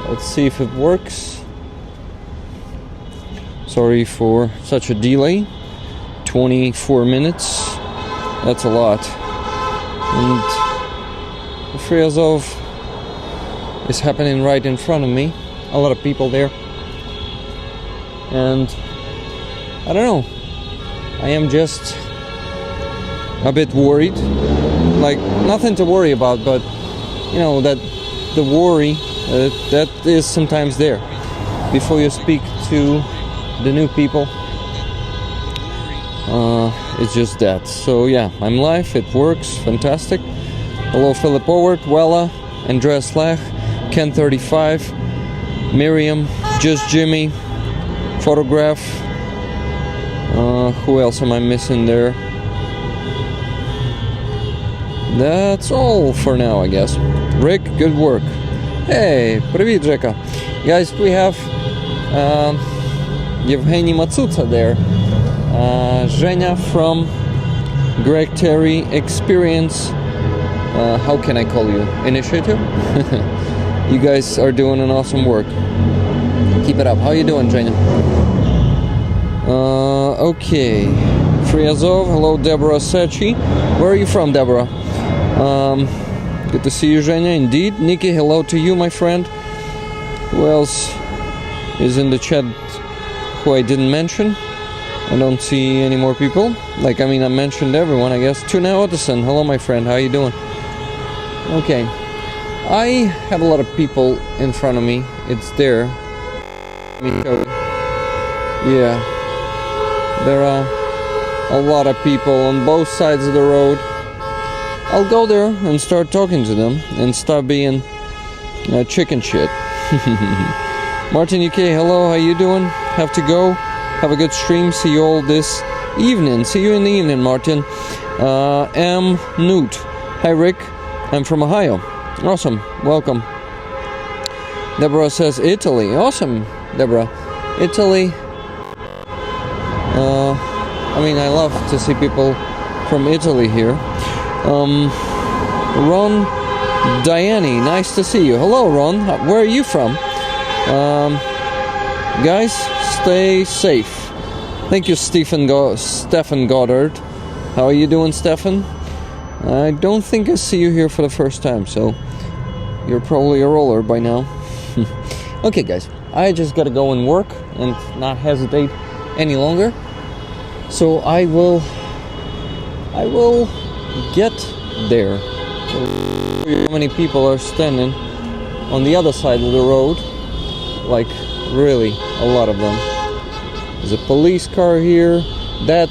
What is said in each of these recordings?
Let's see if it works. Sorry for such a delay. 24 minutes. That's a lot. And the Friazov is happening right in front of me. A lot of people there. And I don't know. I am just a bit worried. Like, nothing to worry about, but you know that the worry that is sometimes there before you speak to the new people. It's just that. So yeah, I'm live, it works, fantastic. Hello Philip Howard, Wella, Andreas Lech, Ken35, Miriam, Just Jimmy, Photograph. Who else am I missing there? That's all for now, I guess. Rick, good work. Hey, привет, Jeka. Guys, we have Yevgeny Matsuta there. Zhenya from Greg Terry Experience. How can I call you? Initiative? You guys are doing an awesome work. Keep it up. How you doing, Zhenya? Okay. Friazov, hello, Deborah Sechi. Where are you from, Deborah? Good to see you, Zhenya. Indeed. Nikki, hello to you, my friend. Who else is in the chat who I didn't mention? I don't see any more people. Like, I mean, I mentioned everyone, I guess. Tuna Otterson, hello, my friend. How you doing? Okay. I have a lot of people in front of me. It's there. Let me show you. Yeah. There are a lot of people on both sides of the road. I'll go there and start talking to them and stop being chicken shit. Martin UK, hello, how you doing? Have to go. Have a good stream. See you all this evening. See you in the evening, Martin. M. Newt. Hi, Rick. I'm from Ohio. Awesome. Welcome. Deborah says Italy. Awesome, Deborah. Italy. I mean, I love to see people from Italy here. Ron Diani, nice to see you. Hello, Ron. Where are you from? Guys, stay safe. Thank you, Stephen Goddard. How are you doing, Stefan? I don't think I see you here for the first time, so you're probably a roller by now. Okay, guys, I just gotta go and work and not hesitate any longer. So I will get there. How many people are standing on the other side of the road? Like, really, a lot of them. There's a police car here. That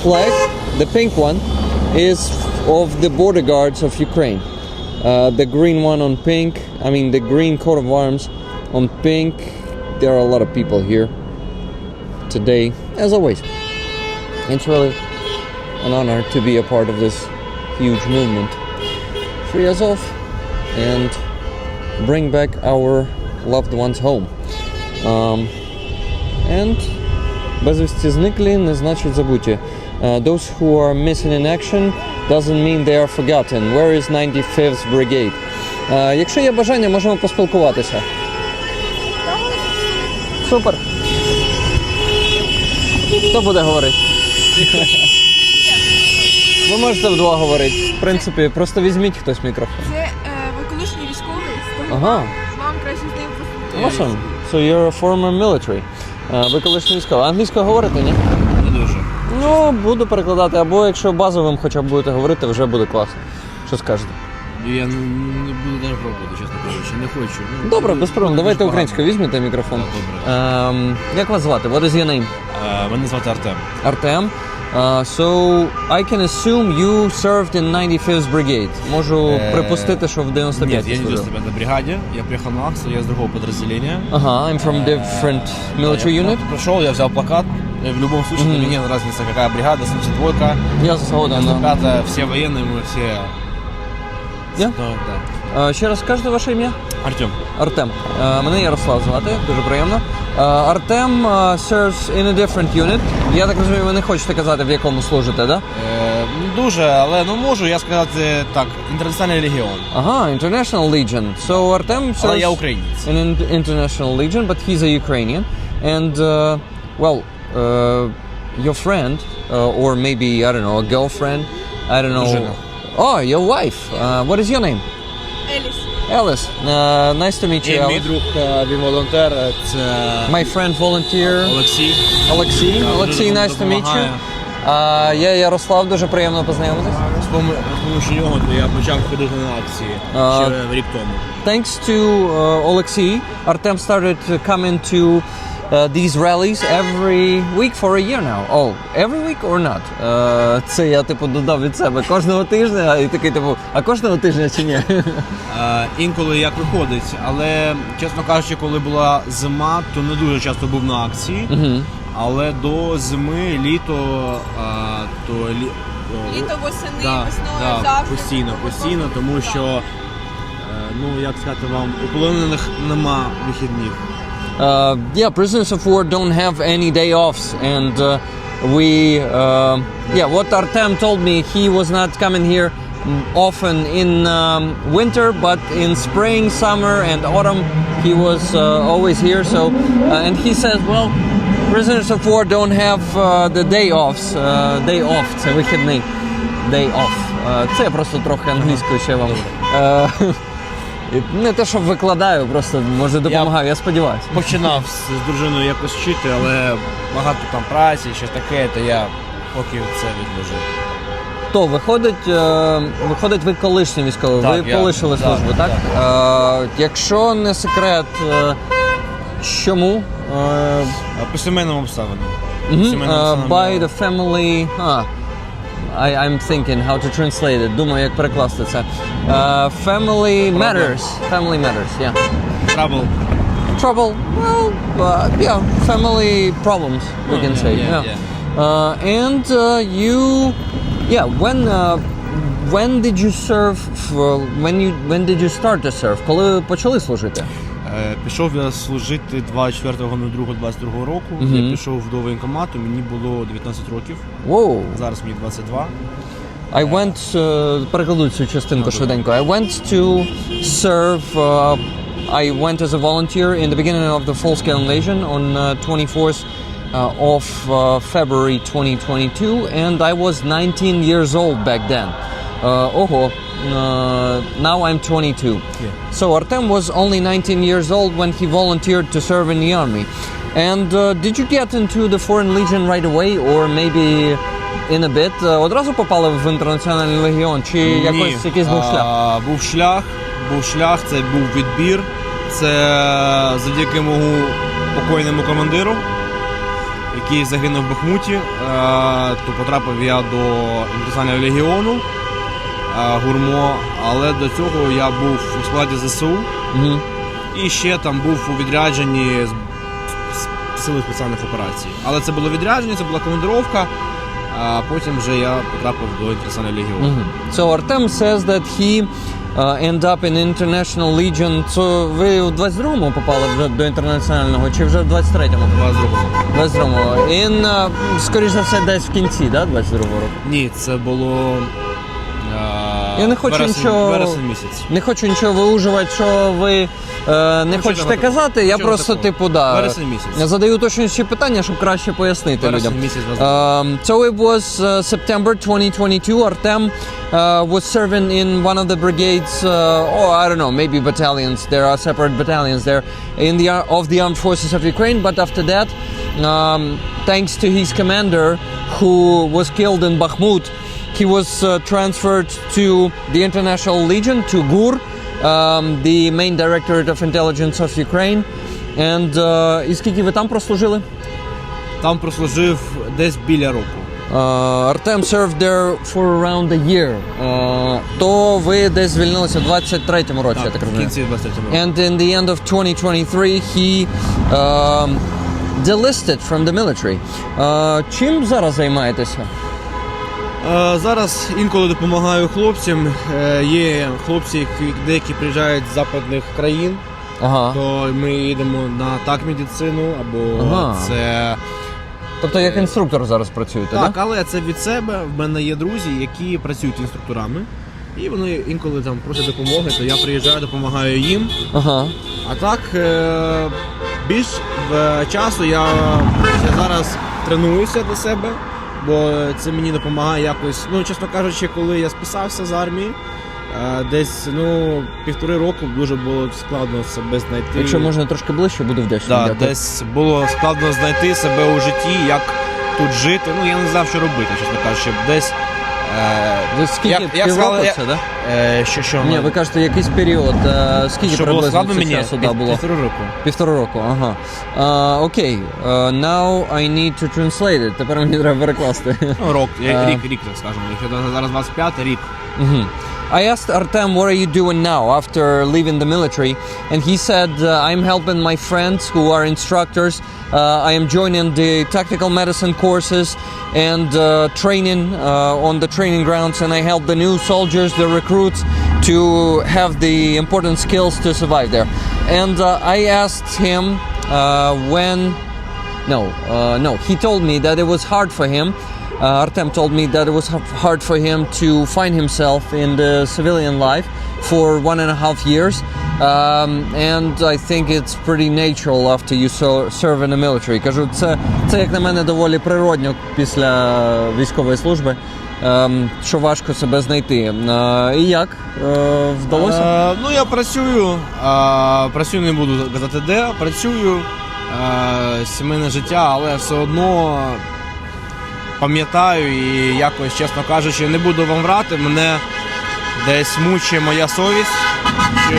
flag, the pink one, is of the border guards of Ukraine. The green one on pink, I mean the green coat of arms on pink. There are a lot of people here today, as always. It's really an honor to be a part of this huge movement. Free us off and bring back our loved ones home. And безвісті зниклі не значить забуті. Those who are missing in action doesn't mean they are forgotten. Where is 95th Brigade? Якщо є бажання, можемо поспілкуватися. Супер. Хто буде говорити? Ви можете вдвох говорити. В принципі, просто візьміть хтось мікрофон. Це ви колишній військовий, Ага. вам краще з ним поспілкуватися. Awesome. So you're a former military. Ви колишній військовий. Англійською говорите, ні? Не дуже. Ну, буду перекладати. Або якщо базовим хоча б будете говорити, вже буде класно. Що скажете? Я не буду навіть пробувати, чесно кажучи. Не хочу. Добре, без проблем. Давайте українською візьмете мікрофон. Добре. Як вас звати? What is your name? Мене звати Артем. Artem. So, I can assume you served in 95th Brigade. Можу припустити, що в 95-й Нет, я не служив. 95-й бригаде. Я приехал на акцию, я из другого подразделения. Ага, I'm from different military unit. Пришел, я взял плакат. В любом случае, для меня разница, какая бригада, 72-ка, Я згоден. 95-я, все военные, мы все... Yeah? Ну, да. Ще раз скажете ваше ім'я? Артем. Артем. Мене Ярослав звати, дуже приємно. Артем serves in a different unit. Я так розумію, ви не хочете казати, в якому служите, да? Дуже, але можу я сказати так, інтернаціональний легіон. Ага, International Legion. So Artem Але я serves українець. in International Legion, but he's a Ukrainian. And, your friend, or maybe, I don't know, a girlfriend, I don't know. Дружина. Oh, your wife. What is your name? Еліс. Alice. Nice to meet you, І мій Alice. друг, він волонтер, це My friend volunteer. Олексій. Олексій. Так, Олексій, дуже nice to meet you. допомагає. Я Ярослав, дуже приємно познайомитись. З допомогою нього я почав ходити на акції ще рік тому. Thanks to Олексій, Artem started coming to these rallies every week for a year now. Oh, every week or not? Це я типу додав від себе кожного тижня і такий типу, а кожного тижня чи ні? Інколи як виходить, але, чесно кажучи, коли була зима, то не дуже часто був на акції. Але до зими, літо, Літо, восени, да, весною, завжди. постійно, тому що, як сказати вам, у полонених нема вихідних. Prisoners of war don't have any day offs, and what Artem told me, he was not coming here often in winter, but in spring, summer, and autumn, he was always here. So, and he says, well, prisoners of war don't have the day offs. Day off, це вихідний. Day off. Це я просто трохи англійською ще вам. Не те, що викладаю, просто може допомагаю, я сподіваюся. Починав з дружиною якось вчити, але багато там праці, щось таке, то я поки це відложив. То виходить, ви колишній військовий, Так, ви полишили службу, так? Якщо не секрет, чому? По сімейним обставинам. By the family... I'm thinking how to translate it. Думаю, як перекласти це. Family matters. Family matters, yeah. Trouble. Well, family problems, we can say. And when did you serve? When did you start to serve? Коли почали служити? Пішов я служити 24.02.22 року. Я пішов до воєнкомату, мені було 19 років. Wow. Зараз мені 22. Перекладу цю частинку швиденько. I went to serve, I went as a volunteer in the beginning of the full-scale invasion on 24th of February 2022, and I was 19 years old back then. Now I'm 22. Yeah. So Artem was only 19 years old when he volunteered to serve in the army. And did you get into the Foreign Legion right away, or maybe in a bit? Одразу попали в Інтернаціональний легіон, чи якийсь був шлях? Був шлях, це був відбір. Це завдяки моєму покойному командиру, який загинув в Бахмуті, то потрапив я до Інтернаціонального легіону. Гурмо, але до цього я був у складі ЗСУ і ще там був у відрядженні Сили спеціальних операцій. Але це було відрядження, це була командировка, а потім вже я потрапив до Інтернаціонального легіону. So Artem says that he ended up in International Legion. So ви у 22-му попали вже до Інтернаціонального, чи вже в 23-му? 22-му. Скоріш за все, десь в кінці, да, 22-го року? Ні, це було... Я не хочу вересень місяць. Не хочу нічого вилужувати, що ви не хочете казати. Я просто вересень місяць. Задаю уточнюючі питання, щоб краще пояснити людям. Місяць. So it was September 2022. Artem was serving in one of the brigades, I don't know, maybe battalions. There are separate battalions there of the armed forces of Ukraine. But after that, thanks to his commander, who was killed in Bakhmut, he was transferred to the International Legion, to GUR, the main directorate of intelligence of Ukraine. And і скільки ви там прослужили? Там прослужив десь біля року. Artem served there for around a year. То ви десь звільнилися в 23-му році, я так розумію. В кінці 23-му року. And in the end of 2023, he delisted from the military. Чим зараз займаєтеся? Зараз інколи допомагаю хлопцям. Є хлопці, деякі приїжджають з западних країн, то ми їдемо на медицину, або це... Тобто як інструктор зараз працюєте, так? Так, але це від себе. В мене є друзі, які працюють інструкторами. І вони інколи там просять допомоги, то я приїжджаю, допомагаю їм. А так, більш часу я зараз тренуюся до себе, бо це мені допомагає якось, чесно кажучи, коли я списався з армії, десь, 1,5 року дуже було складно себе знайти. Якщо можна трошки ближче, буду вдячний. Так, десь було складно знайти себе у житті, як тут жити. Я не знав, що робити, чесно кажучи. Десь... Ви скільки, півроку це, так? Що? Ні, ви кажете, якийсь період. Скільки приблизно часу було? 1,5 року. 1,5 року, окей. Now I need to translate it. Тепер мені треба перекласти. Рік, так скажемо. Якщо зараз 25 рік. I asked Artem, what are you doing now after leaving the military? And he said, I'm helping my friends who are instructors. I am joining the tactical medicine courses and training on the training grounds, and I help the new soldiers, the recruits, to have the important skills to survive there. And I asked him he told me that it was hard for him. Artem told me that it was hard for him to find himself in the civilian life for 1.5 years. And I think it's pretty natural after you serve in the military. Кажу, це як на мене доволі природньо після військової служби, що важко себе знайти. І як? Вдалося? Я працюю, не буду казати де, працюю, сімейне життя, але все одно пам'ятаю і якось, чесно кажучи, не буду вам врати, мене десь мучить моя совість, що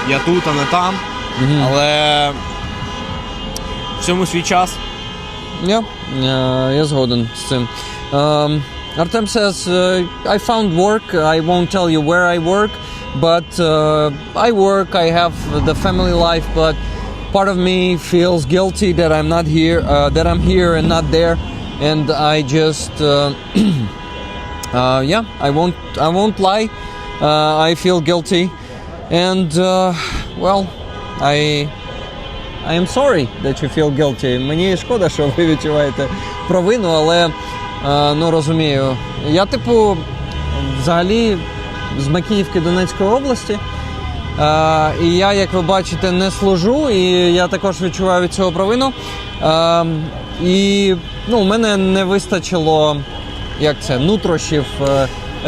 я тут, а не там, але всьому свій час. Я згоден з цим. Artem says, I found work, I won't tell you where I work, but I work, I have the family life, but part of me feels guilty that I'm not here, that I'm here and not there. And I just, I won't lie. I feel guilty, and I am sorry that you feel guilty. Мені шкода, що ви відчуваєте провину, але розумію. Я взагалі з Макіївки Донецької області. І я, як ви бачите, не служу, і я також відчуваю від цього провину. І у мене не вистачило нутрощів,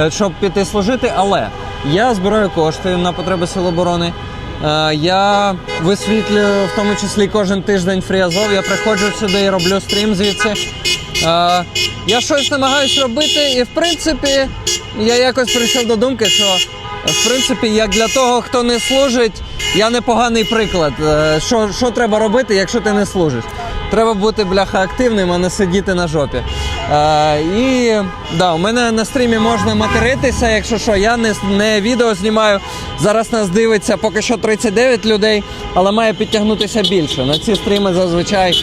щоб піти служити, але я збираю кошти на потреби Сил оборони. Я висвітлюю, в тому числі кожен тиждень Фрі-Азов, я приходжу сюди і роблю стрім звідси. Я щось намагаюся робити, і в принципі я якось прийшов до думки, що в принципі, як для того, хто не служить, я непоганий приклад. Що треба робити, якщо ти не служиш? Треба бути, бляха, активним, а не сидіти на жопі. У мене на стрімі можна материтися, якщо що, я не відео знімаю. Зараз нас дивиться поки що 39 людей, але має підтягнутися більше. На ці стріми зазвичай,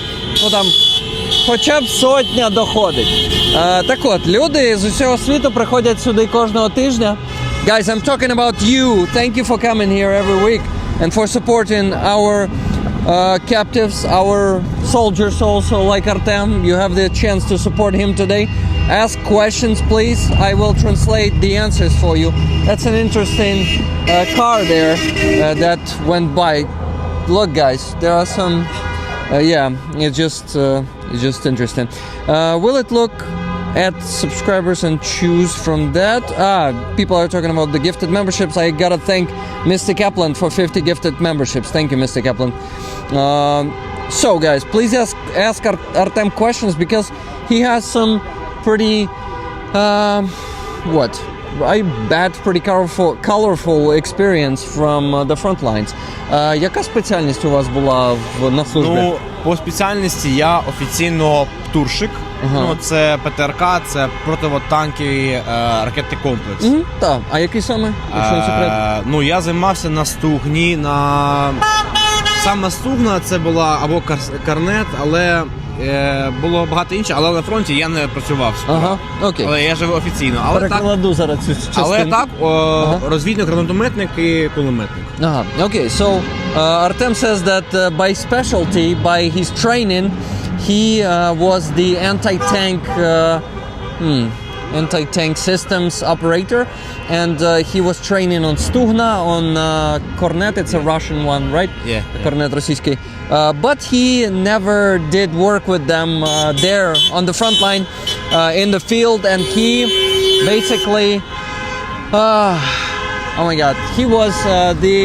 хоча б 100 доходить. Так от, люди з усього світу приходять сюди кожного тижня. Guys, I'm talking about you. Thank you for coming here every week and for supporting our captives, our soldiers also, like Artem. You have the chance to support him today. Ask questions, please. I will translate the answers for you. That's an interesting car there that went by. Look, guys, there are some... it's just interesting. Will it look at subscribers and choose from that? People are talking about the gifted memberships. I gotta thank Mr. Kaplan for 50 gifted memberships. Thank you, Mr. Kaplan. So guys, please ask Artem questions because he has some pretty pretty colorful experience from the front lines. Яка спеціальність у вас була на службі? По спеціальності я офіційно птурщик. Це ПТРК, це противотанковий ракетний комплекс. Так, а який саме? Якщо не секрет? Я займався на стугні, сам на стугна це була або корнет, але було багато інших, але на фронті я не працював. Ага, окей. Але я живу офіційно. Перекладу зараз цю частину. Але так, розвідник, гранатометник і кулеметник. Okay, so Artem says that by specialty, by his training, he was the anti-tank systems operator, and he was training on Stugna, on Kornet, it's a Russian one, right? Yeah. Kornet російський. But he never did work with them there on the front line in the field, and he basically oh my god, he was the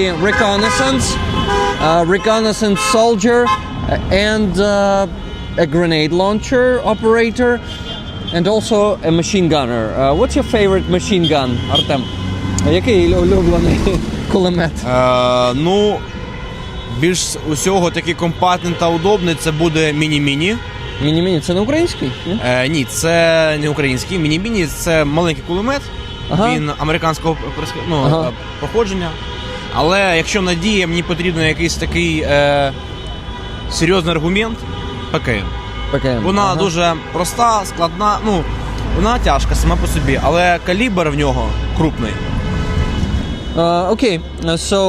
reconnaissance soldier and a grenade launcher operator and also a machine gunner. What's your favorite machine gun, Artem? Який улюблений кулемет? Ну, більш усього такий компактний та удобний це буде міні-міні. Міні-міні, це не український? Ні, це не український. Міні-міні це маленький кулемет. Він американського походження. Але якщо надія, мені потрібен якийсь такий серйозний аргумент, ПКМ. Вона дуже проста, складна, ну, вона тяжка сама по собі, але калібр в нього крупний. Okay, so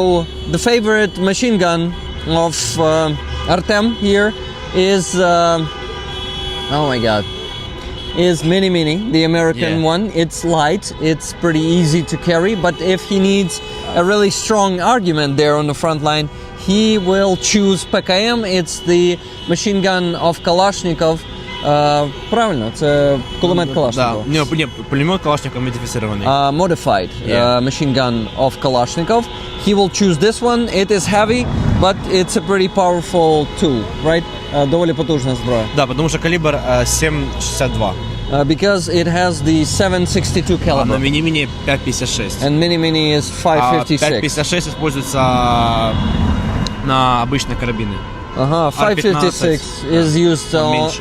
the favorite machine gun of Artem here is, oh my god, is Mini, the American one. It's light, it's pretty easy to carry, but if he needs a really strong argument there on the front line, he will choose PKM. It's the machine gun of Kalashnikov. Правильно, це кулемет Калашникова. Ні, пулемет Калашников модифіцірований. Modified machine gun of Kalashnikov. He will choose this one. It is heavy, but it's a pretty powerful tool, right? Доволі потужна зброя. Да, тому що калібр 7,62. Because it has the 7.62 caliber. А на мини-мини 5,56. And mini is 5.56. 5,56 используется на обычные карабины. 5.56 is used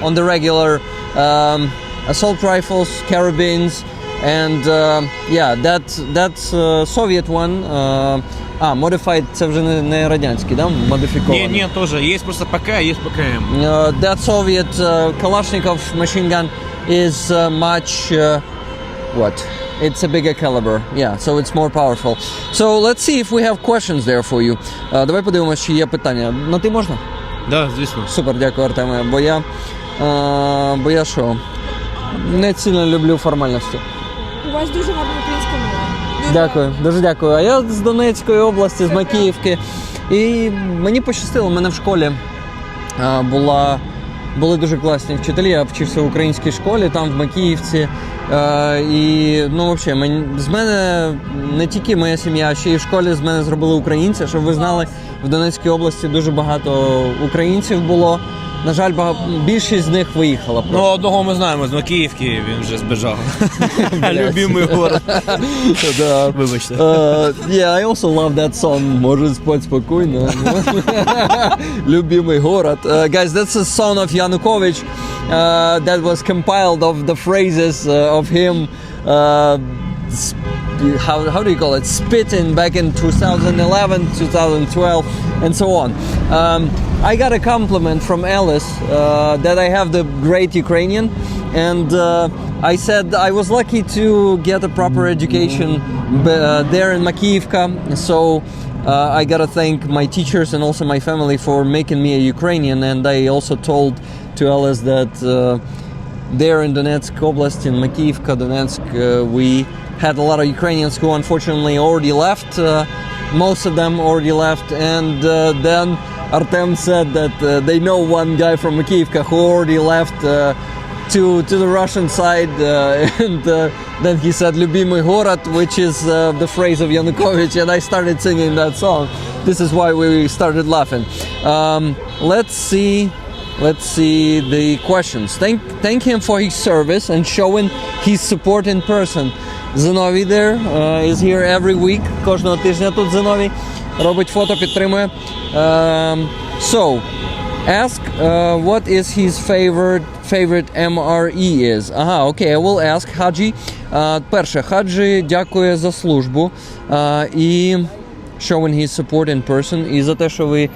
on the regular assault rifles, carabines, and that's Soviet one. Modified, це вже не радянський, да? Модифікований. Ні, теж. Є просто ПК, є ПКМ. That Soviet Kalashnikov machine gun is much, it's a bigger caliber, so it's more powerful. So let's see if we have questions there for you. Давай подивимось, чи є питання. На ти можна? Да, звісно. Супер, дякую, Артеме. Бо я що? Не сильно люблю формальності. У вас дуже гарна українська мова. Дякую, дуже дякую. А я з Донецької області, з Макіївки. І мені пощастило, у мене в школі були дуже класні вчителі. Я вчився в українській школі, там в Макіївці. І, взагалі, з мене не тільки моя сім'я, а ще й в школі з мене зробили українця. Щоб ви знали, в Донецькій області дуже багато українців було. На жаль, більшість з них виїхала. Ну, одного ми знаємо, з Макіївки, він вже збіжав. Любимий город. Вибачте. I also love that song. Може спати спокійно. Любимий город. Guys, that's a song of Yanukovych that was compiled of the phrases of him how do you call it, spitting back in 2011, 2012, and so on. I got a compliment from Alice that I have the great Ukrainian, and I said I was lucky to get a proper education there in Makiyivka, so I gotta thank my teachers and also my family for making me a Ukrainian, and I also told to Alice that there in Donetsk Oblast, in Makiyivka, Donetsk, we had a lot of Ukrainians who unfortunately already left, most of them already left, and then Artem said that they know one guy from Makiyivka who already left to the Russian side, and then he said "Любимый город," which is the phrase of Yanukovych, and I started singing that song. This is why we started laughing. Let's see the questions. Thank him for his service and showing his support in person. Зиновій there is here every week. Кожного тижня тут Зиновій робить фото, підтримує. So, ask what is his favorite MRE is. Okay, I will ask Хаджі. Перше, Хаджі дякує за службу. І showing his support in person, і за те, що ви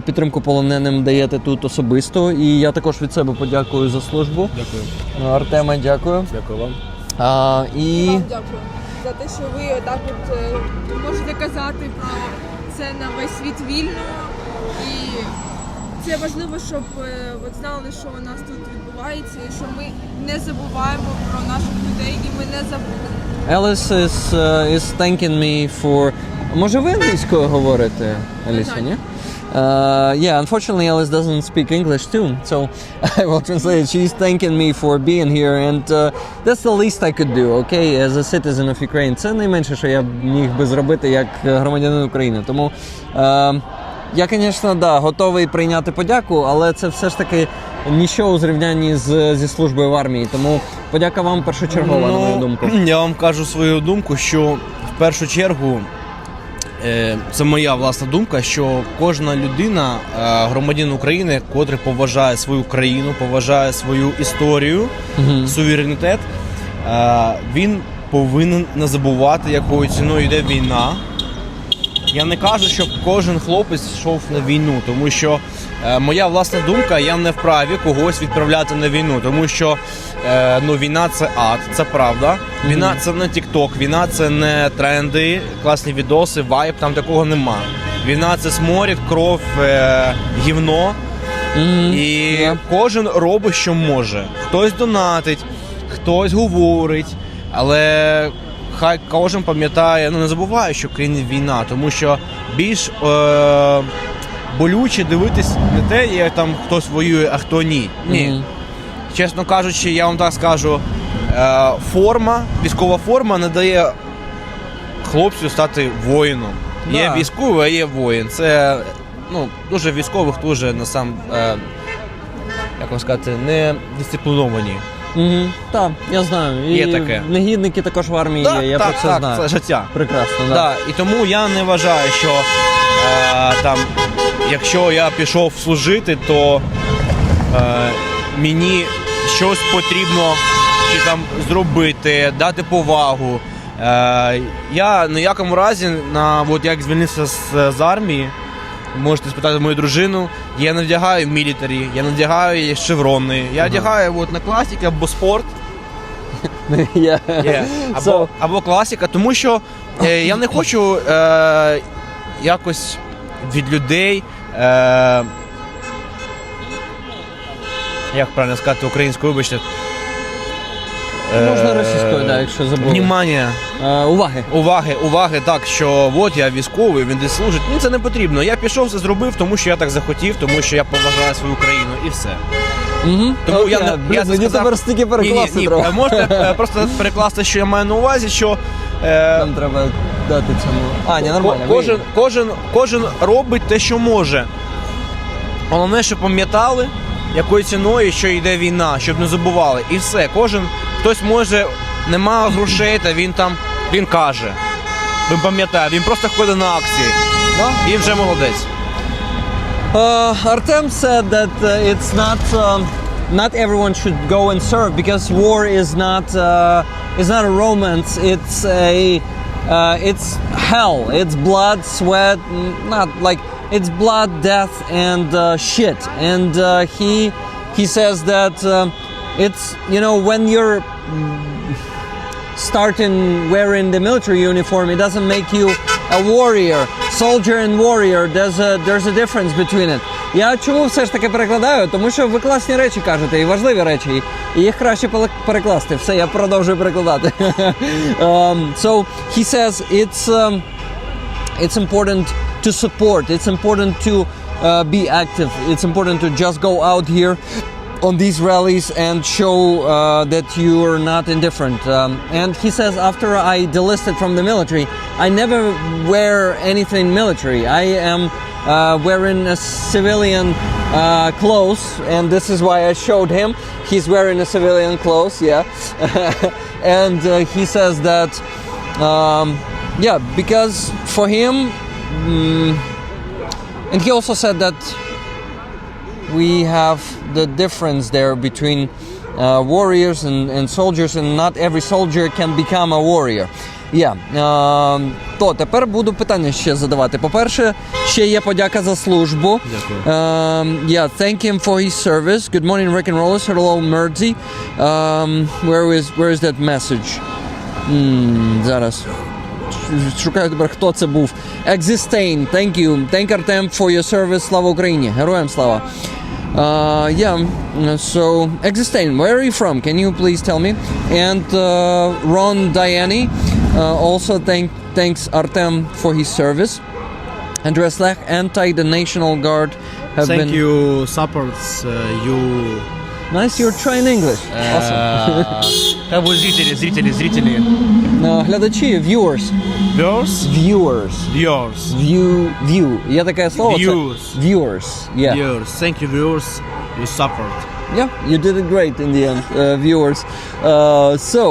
підтримку полоненим даєте тут особисто. І я також від себе подякую за службу. Дякую. Артема, дякую. Дякую вам. І Вам дякую за те, що ви отак от можете казати про це на весь світ вільно. І це важливо, щоб от знали, що у нас тут відбувається, і що ми не забуваємо про наших людей, і ми не забудемо. Alice is thanking me for... Може ви англійською говорите, Аліса, ні? Yeah, unfortunately Alice doesn't speak English too, so I will translate it. She's thanking me for being here, and that's the least I could do, okay, as a citizen of Ukraine. Це найменше, що я міг би зробити як громадянин України. Тому я, звісно, готовий прийняти подяку, але це все ж таки ніщо у зрівнянні зі службою в армії. Тому подяка вам першочергова, на мою думку. Я вам кажу свою думку, що в першу чергу це моя власна думка, що кожна людина, громадянин України, котрий поважає свою країну, поважає свою історію, суверенітет, він повинен не забувати, якою ціною йде війна. Я не кажу, щоб кожен хлопець йшов на війну, тому що моя власна думка, я не вправі когось відправляти на війну, тому що війна – це ад, це правда. Війна – це не TikTok, війна – це не тренди, класні відоси, вайб, там такого нема. Війна – це сморід, кров, гівно, і кожен робить, що може. Хтось донатить, хтось говорить, але хай кожен пам'ятає, не забуває, що в країні війна, тому що більш болюче дивитись не те, як там хтось воює, а хто ні. Ні. Чесно кажучи, я вам так скажу, військова форма не дає хлопцю стати воїном. Да. Є військовий, а є воїн. Це дуже військових, дуже як вам сказати, не дисципліновані. Так, я знаю. Є І таке. негідники також в армії є, я про це знаю. Це життя. Прекрасно, так. Да, і тому я не вважаю, що якщо я пішов служити, то мені щось потрібно чи там зробити, дати повагу. Я ні в якому разі, як звільнився з армії, можете спитати мою дружину, я не вдягаю мілітарі, я не вдягаю шеврони, я вдягаю на класик або спорт. Або класика, тому що я не хочу якось від людей, як правильно сказати українською, вибачте. Можна російською, якщо забули. Внимання. Уваги, так, що от я військовий, він десь служить. Це не потрібно. Я пішов, це зробив, тому що я так захотів, тому що я поважаю свою країну і все. Тому я мені тепер стільки перекласти треба. Можете просто перекласти, що я маю на увазі, що нам треба дати цьому. Ні, нормально. Кожен робить те, що може. Головне, щоб пам'ятали, якою ціною, що йде війна, щоб не забували. І все. Хтось може, нема грошей, та він каже. Він пам'ятає, він просто ходить на акції. І вже молодець. Artem said that it's not everyone should go and serve because war is not a romance. It's hell. It's blood, sweat, not like it's blood, death, and shit. And he says that it's when you're starting wearing the military uniform, it doesn't make you a warrior. Soldier and warrior, there's a difference between it. Я чому все ж таки перекладаю? Тому що ви класні речі кажете, і важливі речі, і їх краще перекласти. Все, я продовжую перекладати. So he says it's important to support, it's important to be active, it's important to just go out here on these rallies and show that you are not indifferent. And he says, after I delisted from the military, I never wear anything military. I am wearing a civilian clothes, and this is why I showed him. He's wearing a civilian clothes, and he says that, because for him, and he also said that we have the difference there between warriors and soldiers, and not every soldier can become a warrior. То тепер буду питання ще задавати. По-перше, ще є подяка за службу. Дякую. Thank him for his service. Good morning, Rick and Rollers. Hello, Merzi. Where is that message? Зараз. Шукаю тепер, хто це був. Existane, thank you. Thank Artem for your service. Слава Україні. Героям слава. So Existane, where are you from? Can you please tell me? And Ron Diani, also thanks Artem for his service. Andres Lech, the National Guard have been... Thank you, supports you. Nice, you're trying English. Awesome. Как бы зрители. Глядачі, viewers. Viewers? Viewers. View. Є таке слово? Viewers. Viewers. Yeah. Viewers. Thank you, viewers. You support. Yeah, you did it great in the end, viewers. So,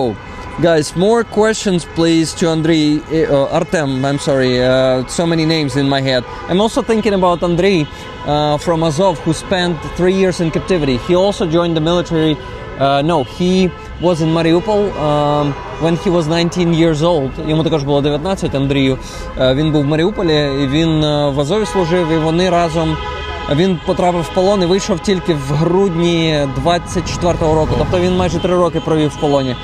guys, more questions, please, to Artem. I'm sorry, so many names in my head. I'm also thinking about Andrei from Azov, who spent 3 years in captivity. He also joined the military. He was in Mariupol when he was 19 years old. Йому також було 19, Андрію. Він був в Маріуполі, і він в Азові служив, і вони разом... Він потрапив в полон і вийшов тільки в грудні 24-го року. Тобто він майже 3 роки провів в полоні.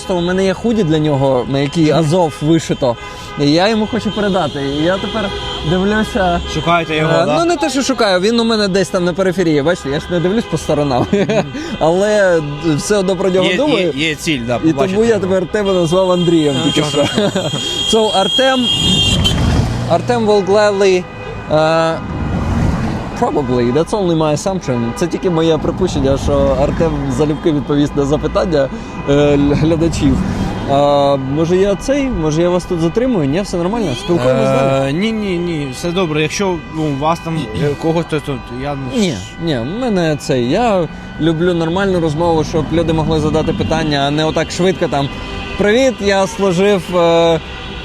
У мене є худі для нього, на якій Азов вишито. І я йому хочу передати. І я тепер дивлюся... Шукаєте його, так? Ну, не те, що шукаю, він у мене десь там на периферії. Бачите, я ж не дивлюсь по сторонам. Але все одно про нього думаю. Є ціль, так, І тому я тепер тебе назвав Андрієм. So, Artem will gladly... Probably, that's only my assumption. Це тільки моє припущення, що Артем залюбки відповість на запитання глядачів. Може я вас тут затримую? Ні, все нормально? Спілкуємось далі? Ні, все добре. Якщо у вас там когось тут, я не... Ні, в мене я люблю нормальну розмову, щоб люди могли задати питання, а не отак швидко там. Привіт, я служив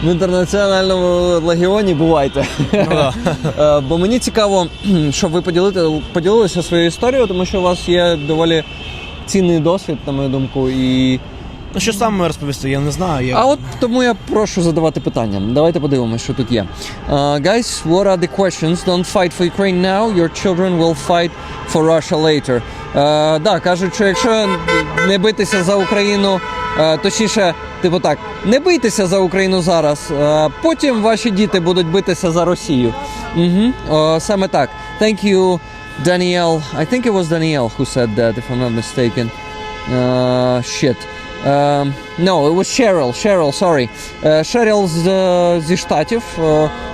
в інтернаціональному легіоні, бувайте. Бо мені цікаво, щоб ви поділилися своєю історією, тому що у вас є доволі цінний досвід, на мою думку. І... Ну, що саме розповісти, я не знаю. А от тому я прошу задавати питання. Давайте подивимося, що тут є. Guys, what are the questions? Don't fight for Ukraine now, your children will fight for Russia later. Кажуть, що якщо не битися за Україну, точніше, не бийтеся за Україну зараз, потім ваші діти будуть битися за Росію. Саме так. Thank you, Danielle. I think it was Danielle who said that, if I'm not mistaken. No, it was Cheryl, sorry. Cheryl зі Штатів.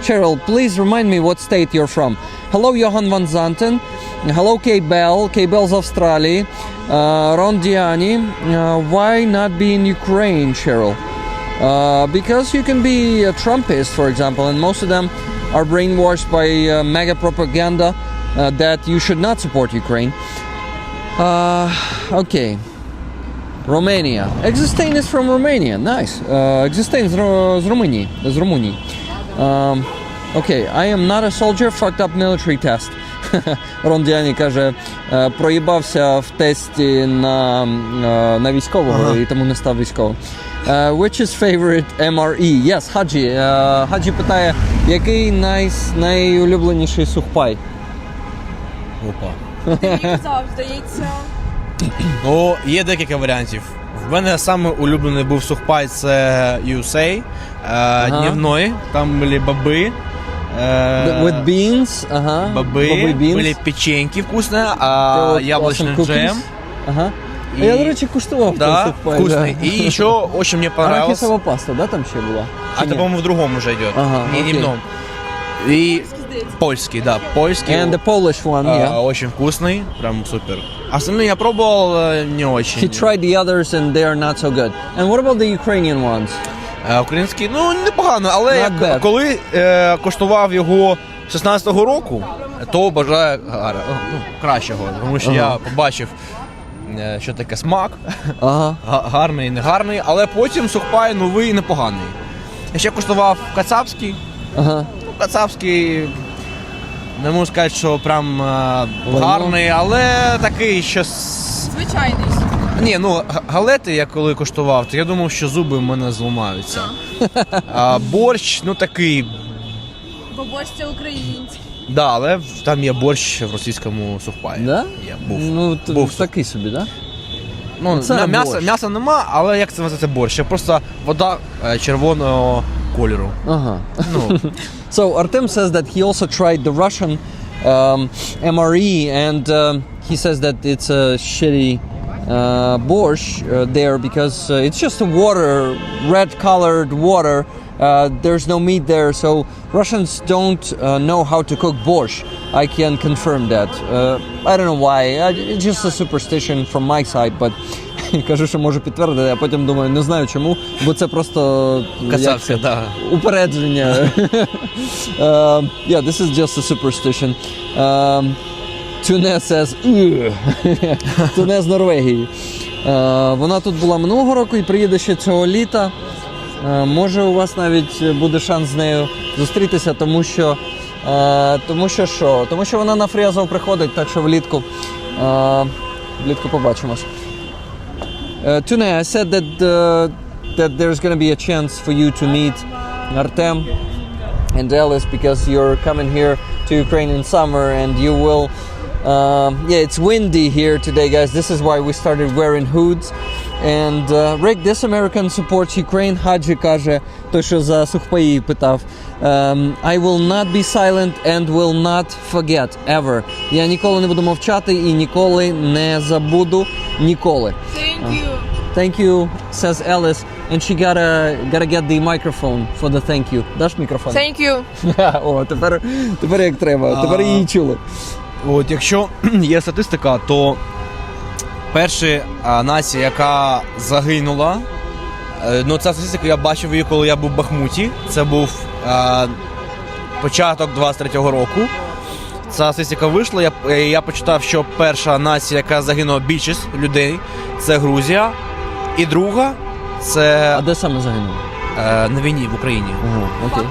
Cheryl, please remind me what state you're from. Hello, Johan van Zanten. Hello, K Bell з Австралії. Ron Diani. Why not be in Ukraine, Cheryl? Because you can be a Trumpist, for example, and most of them are brainwashed by mega propaganda that you should not support Ukraine. Okay. Romania. Existane is from Romania. Nice. Existane з Румунії. Okay, I am not a soldier, fucked up military test. Рон Діані каже, проїбався в тесті на військового і тому не став військовим. Which is favorite MRE? Yes, Хаджі. Хаджі питає, який найулюбленіший сухпай? Опа. Ти мені казав, здається... Ну, є декілька варіантів. В мене саме улюблений був сухпай, це USA, дневной, там були бобы. With beans, Бобы, были печеньки вкусные, яблочный джем. Я, до речі, куштував той сухпай. Вкусный. И еще очень мне понравилось... Арахисова паста, да, там ще була? Это, по-моему, в другом уже идет, не дневном. И польский, да, польский. And the Polish one, yeah. Очень вкусный, прям супер. Остальные я пробовал, не очень. He tried the others and they are not so good. And what about the Ukrainian ones? Український, ну, непогано, але я, коли коштував його 16-го року, то бажаю кращого, тому що я побачив, що таке смак, гарний і негарний, але потім сухпай новий і непоганий. Я ще коштував кацапський, кацапський, не можу сказати, що прям гарний, але такий, що звичайний. Ні, ну галети я коли коштував, то я думав, що зуби в мене зламаються. А борщ, ну такий. Бо борщ це український. Да, але там є борщ в російському сухпаї. Да? Я був. Ну, був такий собі, да? Ну, це м'яса нема, але як це називається борщ? Це просто вода червоного кольору. Ага. Ну. So Artem says that he also tried the Russian MRE, and he says that it's a shitty borscht there because it's just a water, red-colored water. There's no meat there, so Russians don't know how to cook borscht. I can confirm that. I don't know why. It's just a superstition from my side, but кажу, що можу підтвердити, а потім думаю, не знаю чому, бо це просто Кацапське, да. упередження. Yeah, this is just a superstition. Туне says, Туне з Норвегії. Вона тут була минулого року і приїде ще цього літа. Може у вас навіть буде шанс з нею зустрітися, тому що вона на Фріазов приходить, так що влітку побачимось. Tune, I said that there's going to be a chance for you to meet Artem and Alice because you're coming here to Ukraine in summer and you will it's windy here today, guys. This is why we started wearing hoods. And Rick, this American supports Ukraine. Хаджі каже, той, що за сухпаї питав. I will not be silent and will not forget ever. Я ніколи не буду мовчати і ніколи не забуду. Ніколи. Thank you. Thank you, says Alice. And she gotta get the microphone for the thank you. Даш мікрофон? Thank you. О, тепер як треба. Тепер її чули. От, якщо є статистика, то перша нація, яка загинула, ну ця статистика, я бачив її, коли я був в Бахмуті, це був початок 23-го року. Ця статистика вийшла, я почитав, що перша нація, яка загинула більшість людей, це Грузія, і друга, це... А де саме загинули? На війні в Україні. Ага, окей.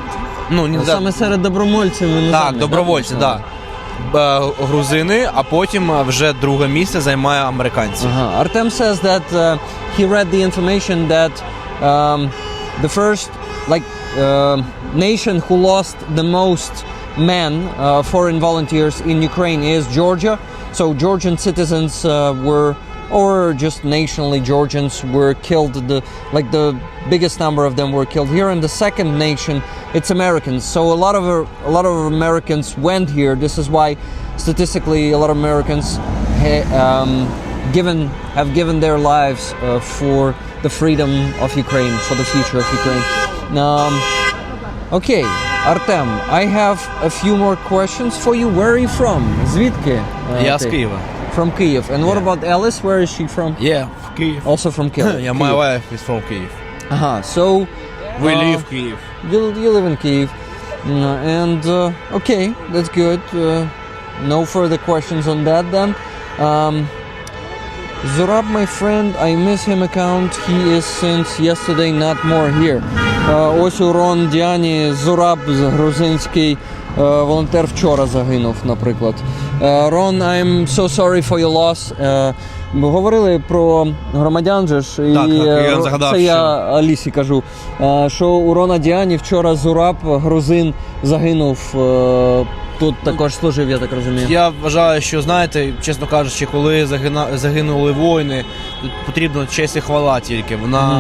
Ну, саме серед добровольців. Так, добровольці, так. Да. Грузини, а потім вже друге місце займає американці. Artem says that he read the information that the first nation who lost the most men, foreign volunteers in Ukraine is Georgia. So Georgian citizens or just nationally Georgians were killed. The biggest number of them were killed here. And the second nation, it's Americans. So a lot of Americans went here. This is why statistically a lot of Americans have given their lives for the freedom of Ukraine, for the future of Ukraine. Okay, Artem, I have a few more questions for you. Where are you from? Звідки? Я з Києва. From Kyiv. And what about Alice? Where is she from? Yeah, Kyiv. Also from Kyiv. Yeah, my wife is from Kyiv. So We live Kyiv. You live in Kyiv. And okay, that's good. No further questions on that then. Zorab, my friend, I miss him account. He is since yesterday not more here. Ось у Рон Діані Зораб, грузинський волонтер, вчора загинув, наприклад. Ron, I'm so sorry for your loss. Ми говорили про громадян же ж, і я згадав, це я Алісі кажу, що у Рона Діані вчора Зораб, грузин, загинув. Тут також служив, я так розумію. Я вважаю, що, знаєте, чесно кажучи, коли загинули воїни, потрібно честь і хвала тільки.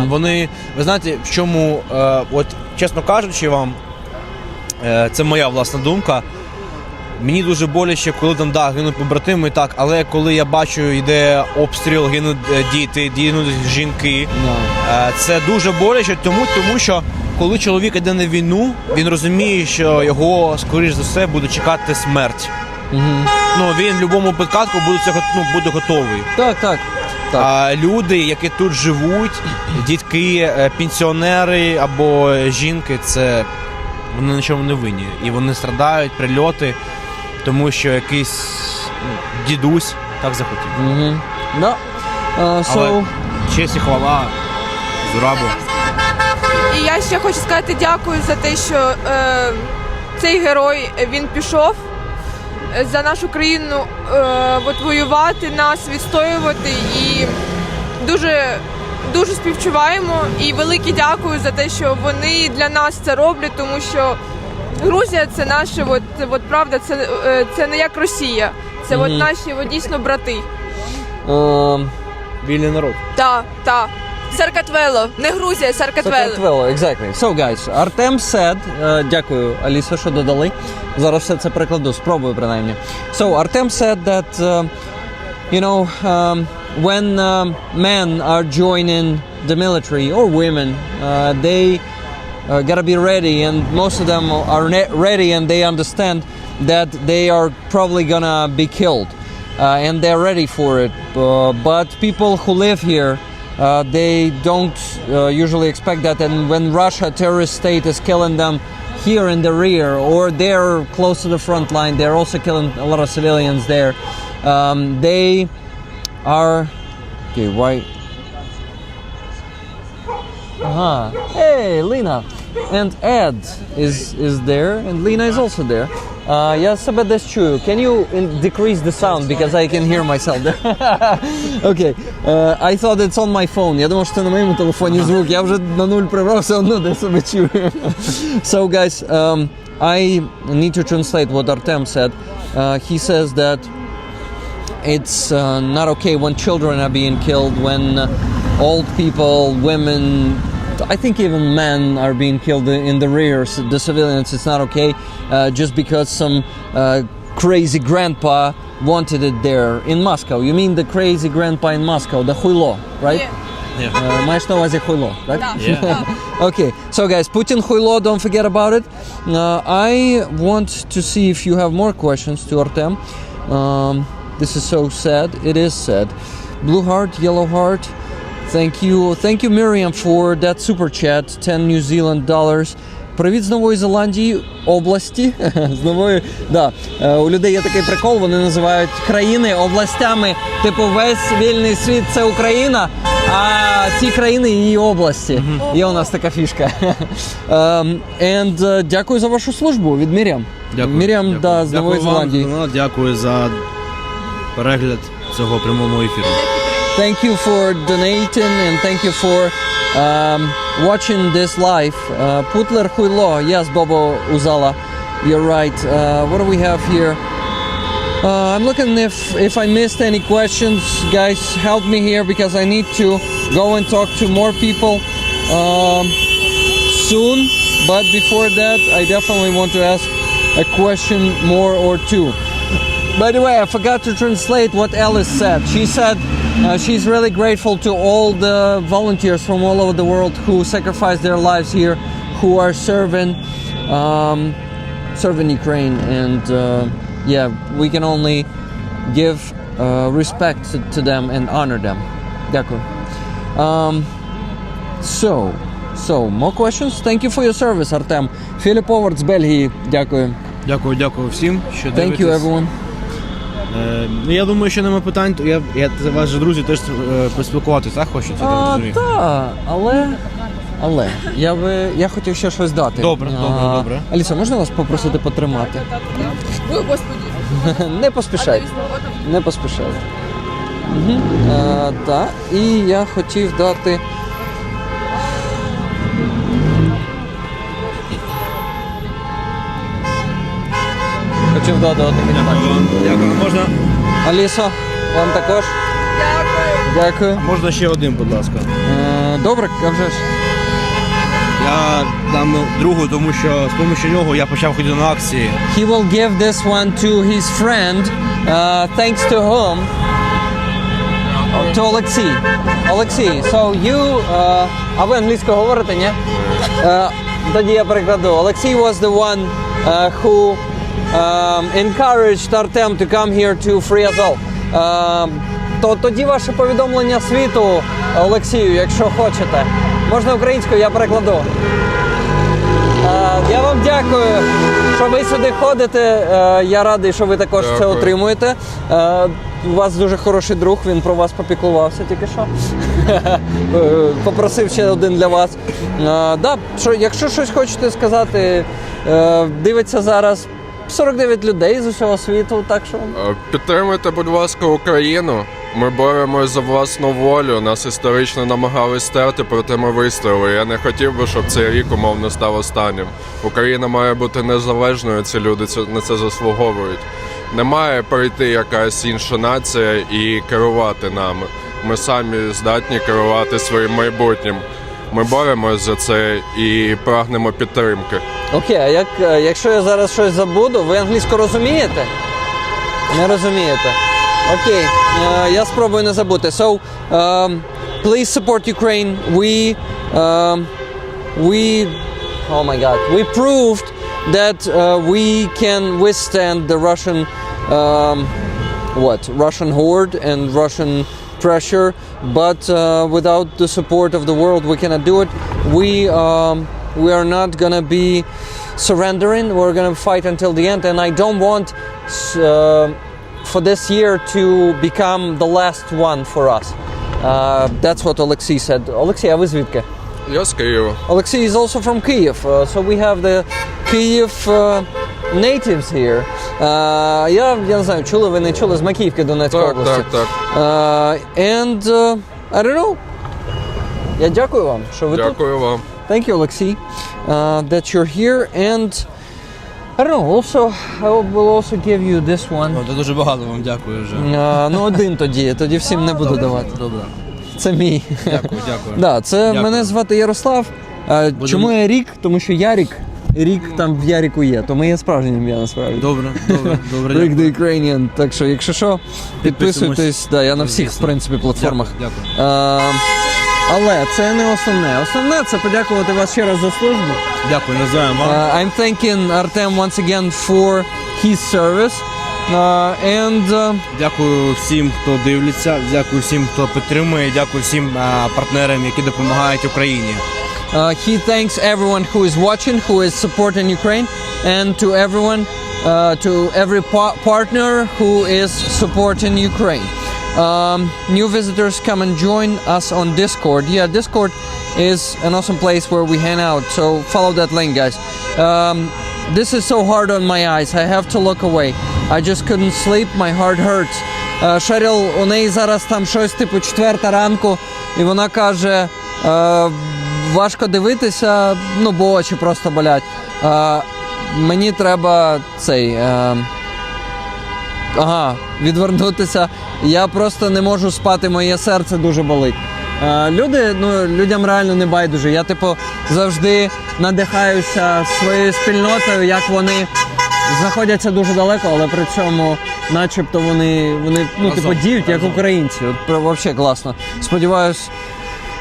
Вони, ви знаєте, в чому, от чесно кажучи вам, це моя власна думка, мені дуже боляче, коли там, гинуть побратими, так, але коли я бачу, йде обстріл, гинуть діти, гинуть жінки, це дуже боляче, тому що коли чоловік йде на війну, він розуміє, що його, скоріш за все, буде чекати смерть. Ну, він в будь-якому випадку буде готовий. Так. А люди, які тут живуть, дітки, пенсіонери або жінки, це вони нічого не винні. І вони страдають, прильоти, тому що якийсь дідусь так захотів. Але честь і хвала Зорабу. І я ще хочу сказати дякую за те, що цей герой, він пішов за нашу країну воювати, нас відстоювати, і дуже співчуваємо. І велике дякую за те, що вони для нас це роблять, тому що Грузія – це наше, правда, це не як Росія, це наші дійсно брати. Вільний народ. Так. Саркатвело, не Грузія, Саркатвело. Саркатвело, exactly. So, guys, Artem said, дякую, Аліса, що додали. Зараз все це перекладу, спробую принаймні. So, Artem said that, when men are joining the military, or women, they gotta be ready, and most of them are ready, and they understand that they are probably gonna be killed, and they're ready for it. But people who live here, they don't usually expect that, and when Russia, terrorist state, is killing them here in the rear, or they're close to the front line, they're also killing a lot of civilians there. They are... Okay, why... Hey, Lena! And Ed is there, and Lena is also there. Я себе десь чую. Can you decrease the sound, because I can hear myself. Okay. I thought it's on my phone. Я думав, що це на моєму телефоні звук. Я вже на нуль прибрав, все одно десь себе чую. So, guys, I need to translate what Artem said. He says that it's not okay when children are being killed, when old people, women, I think even men are being killed in the rear, the civilians. It's not okay, just because some crazy grandpa wanted it there in Moscow. You mean the crazy grandpa in Moscow, the хуйло, right? Yeah. Маєш на увазі хуйло, так? Yeah. Okay, so guys, Putin хуйло, don't forget about it. I want to see if you have more questions to Artem. This is so sad. It is sad. Blue heart, yellow heart. Thank you, Miriam, for that super chat. 10 New Zealand dollars. Привіт з Нової Зеландії, області. З нової, да. У людей є такий прикол, вони називають країни областями. Типу весь вільний світ це Україна, а ці країни її області. Є у нас така фішка. And дякую за вашу службу від Мір'ям. Дякую. Мір'ям, да, з Нової Зеландії. Дякую за перегляд цього прямого ефіру. Thank you for donating, and thank you for watching this live. Putler Huilo, yes, Bobo Uzala, you're right. What do we have here? I'm looking if I missed any questions. Guys, help me here, because I need to go and talk to more people soon. But before that, I definitely want to ask a question more or two. By the way, I forgot to translate what Alice said. She said she's really grateful to all the volunteers from all over the world who sacrifice their lives here, who are serving Ukraine, and we can only give respect to them and honor them. Дякую. So, more questions? Thank you for your service, Artem. Філіп Овард з Бельгії, дякую. Дякую всім, що дивитесь. Thank you, everyone. Я думаю, що нема питань. Ваші друзі теж поспілкуватися, так хочуть? Так, але я хотів ще щось дати. Добре. Аліса, можна вас попросити потримати? Ой, Господи. Не поспішай. Не поспішай. Так, і я хотів дати... Хотів дати отакий пачок. Дякую. Можна? Алісо, вам також? Дякую. Можна ще один, будь ласка. Добре, а вже ж. Я дам другу, тому що з допомогою нього я почав ходити на акції. He will give this one to his friend, thanks to whom? To Олексій. Олексій, so you... А ви англійською говорите, ні? Тоді я перекладу. Олексій was the one who encouraged Artem to come here to Free Azov. То тоді ваше повідомлення світу, Олексію, якщо хочете. Можна українською, я перекладу. Я вам дякую, що ви сюди ходите. Я радий, що ви також це отримуєте. У вас дуже хороший друг, він про вас попіклувався тільки що. Попросив ще один для вас. Якщо щось хочете сказати, дивиться зараз 49 людей з усього світу, так що... Підтримуйте, будь ласка, Україну. Ми боремось за власну волю. Нас історично намагались стерти, проте ми вистояли. Я не хотів би, щоб цей рік умовно став останнім. Україна має бути незалежною, ці люди на це заслуговують. Не має прийти якась інша нація і керувати нами. Ми самі здатні керувати своїм майбутнім. Ми боремось за це і прагнемо підтримки. Окей, а якщо я зараз щось забуду, ви англійську розумієте? Не розумієте? Окей, я спробую не забути. So, please support Ukraine. Oh my God, we proved that we can withstand the Russian, Russian horde and Russian pressure, but without the support of the world, we cannot do it. We are not gonna be surrendering. We're gonna fight until the end, and I don't want for this year to become the last one for us. That's what Alexei said. Alexei, а ви звідки? Я з Києва. Alexei is also from Kyiv, so we have the Kyiv natives here. Я не знаю, чули ви, не чули, з Макіївки Донецької області. Так. And I don't know. Я дякую вам, що ви тут. Дякую вам. Thank you, Alexei, that you're here. And I don't know, also, I will also give you this one. Це дуже багато вам дякую вже. Ну, один тоді всім не буду давати. Добре. Це мій. Дякую. Да, це Дякую. мене звати Ярослав. Чому я Рік? Тому що Ярік. Рік там в Ярику є, то моє справжнє ім'я насправді. Добре. Рік the Ukrainian. Так що, якщо що, підписуйтесь. Да, я на всіх, в принципі, платформах. Дякую. Але це не основне. Основне це подякувати вас ще раз за службу. Дякую, навзаєм вам. I'm thanking Artem once again for his service. Дякую всім, хто дивиться, дякую всім, хто підтримує, дякую всім партнерам, які допомагають Україні. He thanks everyone who is watching, who is supporting Ukraine, and to everyone, to every partner who is supporting Ukraine. New visitors come and join us on Discord. Yeah, Discord is an awesome place where we hang out, so follow that link, guys. This is so hard on my eyes. I have to look away. I just couldn't sleep. My heart hurts. Шеріл, у неї зараз там щось типу 4 ранку, і вона каже, важко дивитися, ну, бо очі просто болять. Мені треба відвернутися. Я просто не можу спати, моє серце дуже болить. Людям реально не байдуже. Я, завжди надихаюся своєю спільнотою, як вони знаходяться дуже далеко, але при цьому начебто вони діють як українці. От, взагалі класно. Сподіваюсь,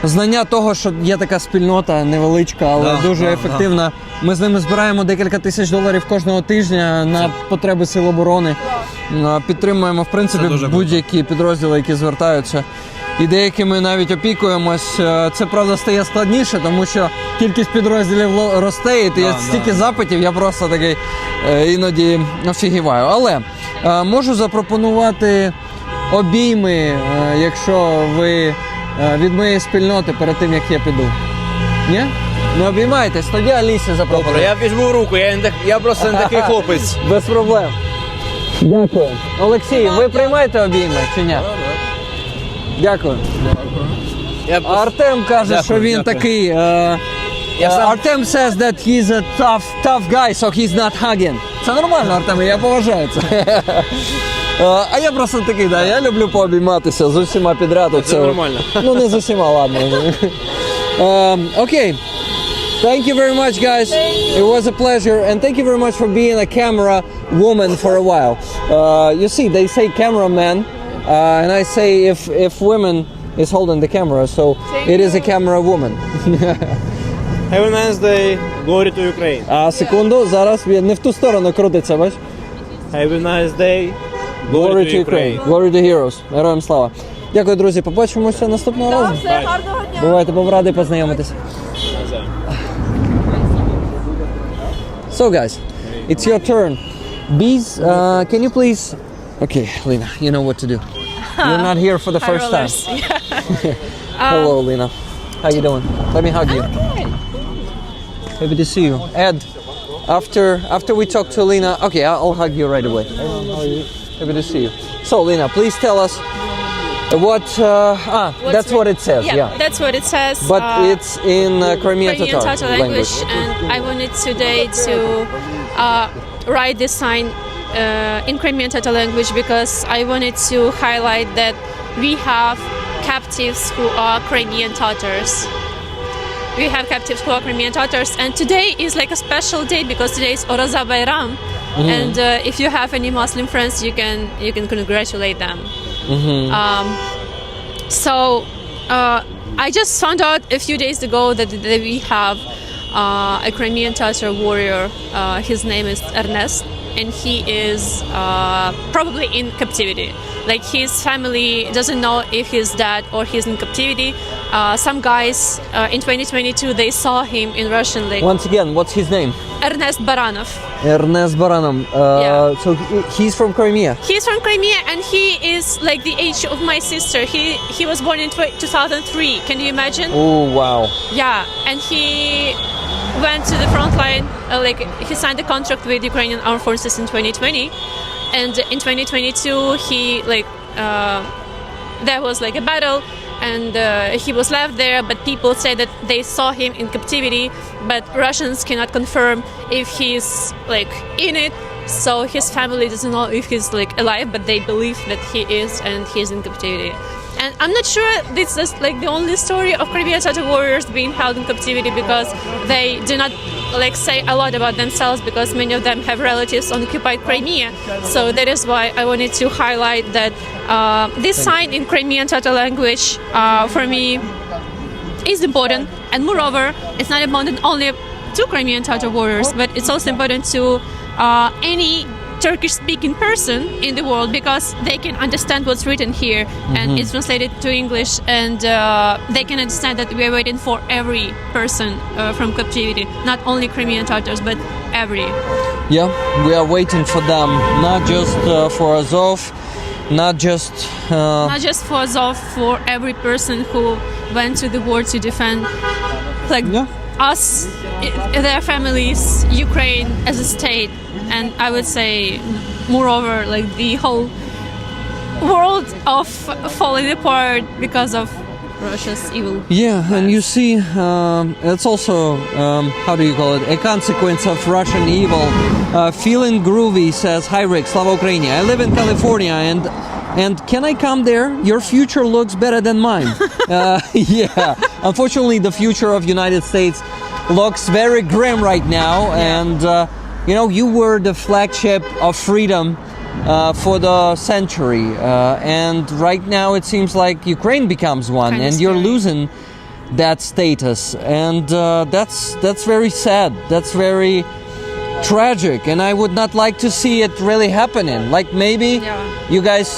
знання того, що є така спільнота невеличка, але дуже ефективна. Ми з ними збираємо декілька тисяч доларів кожного тижня на потреби Сил оборони. Підтримуємо, в принципі, будь-які підрозділи, які звертаються. І деякими навіть опікуємось. Це, правда, стає складніше, тому що кількість підрозділів росте, і є стільки запитів, я просто такий іноді офігіваю. Але можу запропонувати обійми, якщо ви від моєї спільноти перед тим, як я піду. Ні? Не обіймайтесь, тоді Алісі запропоную. Добре, я візьму руку, я просто не такий хлопець. Без проблем. Дякую. Олексій, ви приймаєте обійми чи ні? Дякую. Артем каже, що він такий... Artem says that he's a tough guy, so he's not hugging. Це нормально, Артем, я поважаю це. А я просто такий, я люблю пообійматися з усіма підряд. Це нормально. Ну, не з усіма, ладно. Окей. Thank you very much, guys. It was a pleasure, and thank you very much for being a camera woman for a while. You see, they say cameraman, and I say if women is holding the camera, so it is a camera woman. Have a nice day. Glory to Ukraine. А секунду, зараз він не в ту сторону крутиться, бач? Have a nice day. Glory to Ukraine. Glory to heroes. Героям слава. Дякую, друзі. Побачимося наступного разу. Все, гарного дня. Бувайте, був радий познайомитися. So, guys, it's your turn. Bees, can you please... Okay, Lena, you know what to do. You're not here for the first time. Hello, Lena. How you doing? Let me hug you. Okay. Happy to see you. Ed, after we talk to Lena. Okay, I'll hug you right away. How are you? Happy to see you. So, Lena, please tell us what. That's what it says. Yeah, that's what it says. But it's in Crimean Tatar language, and I wanted today to write this sign in Crimean Tatar language because I wanted to highlight that we have captives who are Crimean Tatars. We have captives who are Crimean Tatars, and today is like a special day because today is Oroza Bayram, and if you have any Muslim friends, you can congratulate them. So I just found out a few days ago that we have a Crimean Tatar warrior. His name is Ernest, and he is probably in captivity. Like his family doesn't know if he's dead or he's in captivity. Some guys in 2022 they saw him in Russian lake. Once again, what's his name? Ernest Baranov. Ernest Baranov. So he's from Crimea. He's from Crimea, and he is like the age of my sister. He was born in 2003. Can you imagine? Oh wow. Yeah, and he went to the front line. Like he signed a contract with Ukrainian Armed Forces in 2020, and in 2022 he there was like a battle. And he was left there, but people say that they saw him in captivity, but Russians cannot confirm if he's like in it. So his family doesn't know if he's like alive, but they believe that he is, and he's in captivity. And I'm not sure this is like the only story of Crimean Tatar warriors being held in captivity, because they do not like say a lot about themselves, because many of them have relatives on occupied Crimea. So that is why I wanted to highlight that this sign in Crimean Tatar language for me is important. And moreover, it's not important only to Crimean Tatar warriors, but it's also important to any Turkish-speaking person in the world, because they can understand what's written here, and it's translated to English, and they can understand that we are waiting for every person from captivity, not only Crimean Tatars, but every. Yeah, we are waiting for them, not just for Azov, not just for Azov, for every person who went to the war to defend, like us, their families, Ukraine as a state, and I would say, moreover, like the whole world of falling apart because of Russia's evil. Yeah, and you see, it's also, how do you call it, a consequence of Russian evil. Feeling Groovy says, "Hi Rick, Slava Ukraini. I live in California, and can I come there? Your future looks better than mine." Yeah, unfortunately, the future of United States looks very grim right now, and you know, you were the flagship of freedom for the century, and right now it seems like Ukraine becomes one, Kinda and you're scary. losing that status, and that's very sad. That's very tragic, and I would not like to see it really happening. Like maybe you guys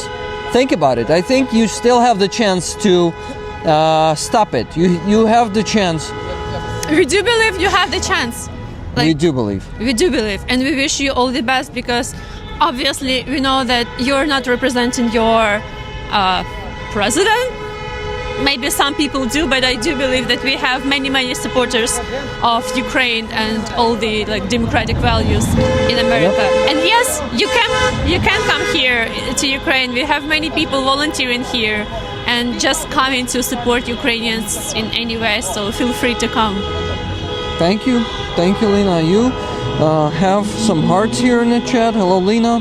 think about it. I think you still have the chance to stop it. You have the chance. We do believe you have the chance. We do believe. We do believe, and we wish you all the best, because obviously we know that you're not representing your president. Maybe some people do, but I do believe that we have many supporters of Ukraine and all the like democratic values in America. And yes, you can come here to Ukraine. We have many people volunteering here and just coming to support Ukrainians in any way. So feel free to come. Thank you, Lena. You have some hearts here in the chat. Hello, Lena.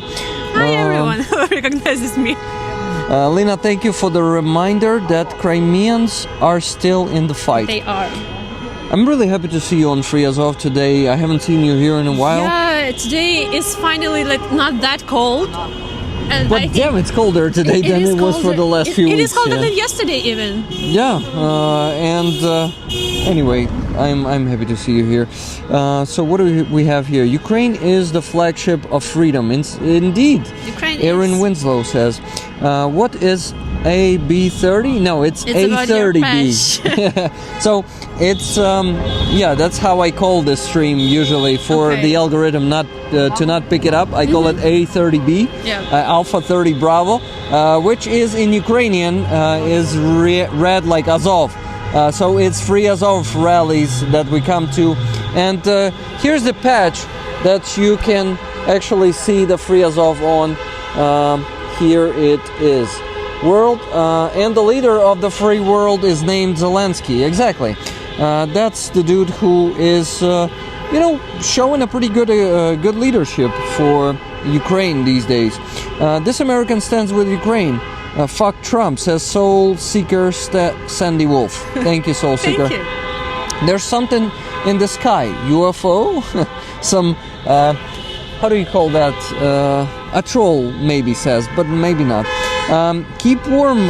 Hi, everyone who recognizes me. Lena, thank you for the reminder that Crimeans are still in the fight. They are. I'm really happy to see you on Free Azov today. I haven't seen you here in a while. Yeah, today is finally like not that cold. And But damn, it's colder today than it was for the last few weeks. It is colder than yesterday even. Yeah, and anyway, I'm happy to see you here. So what do we have here? Ukraine is the flagship of freedom. Indeed. Ukraine Aaron is. Winslow says, what is AB30? No, it's about your A30B. So it's yeah, that's how I call this stream usually for Okay. the algorithm not to not pick it up. I call it A30B, Yeah. Alpha 30 Bravo, which is in Ukrainian is read like Azov. So it's Free Azov rallies that we come to, and here's the patch. that you can actually see the Free Azov on. Here it is. World, and the leader of the free world is named Zelensky. Exactly. That's the dude who is, showing a pretty good leadership for Ukraine these days. This American stands with Ukraine. Fuck Trump, says Soul Seeker Sandy Wolf. Thank you, Soul Seeker. Thank you. There's something in the sky. UFO? Some, how do you call that? A troll maybe says, but maybe not. Keep warm,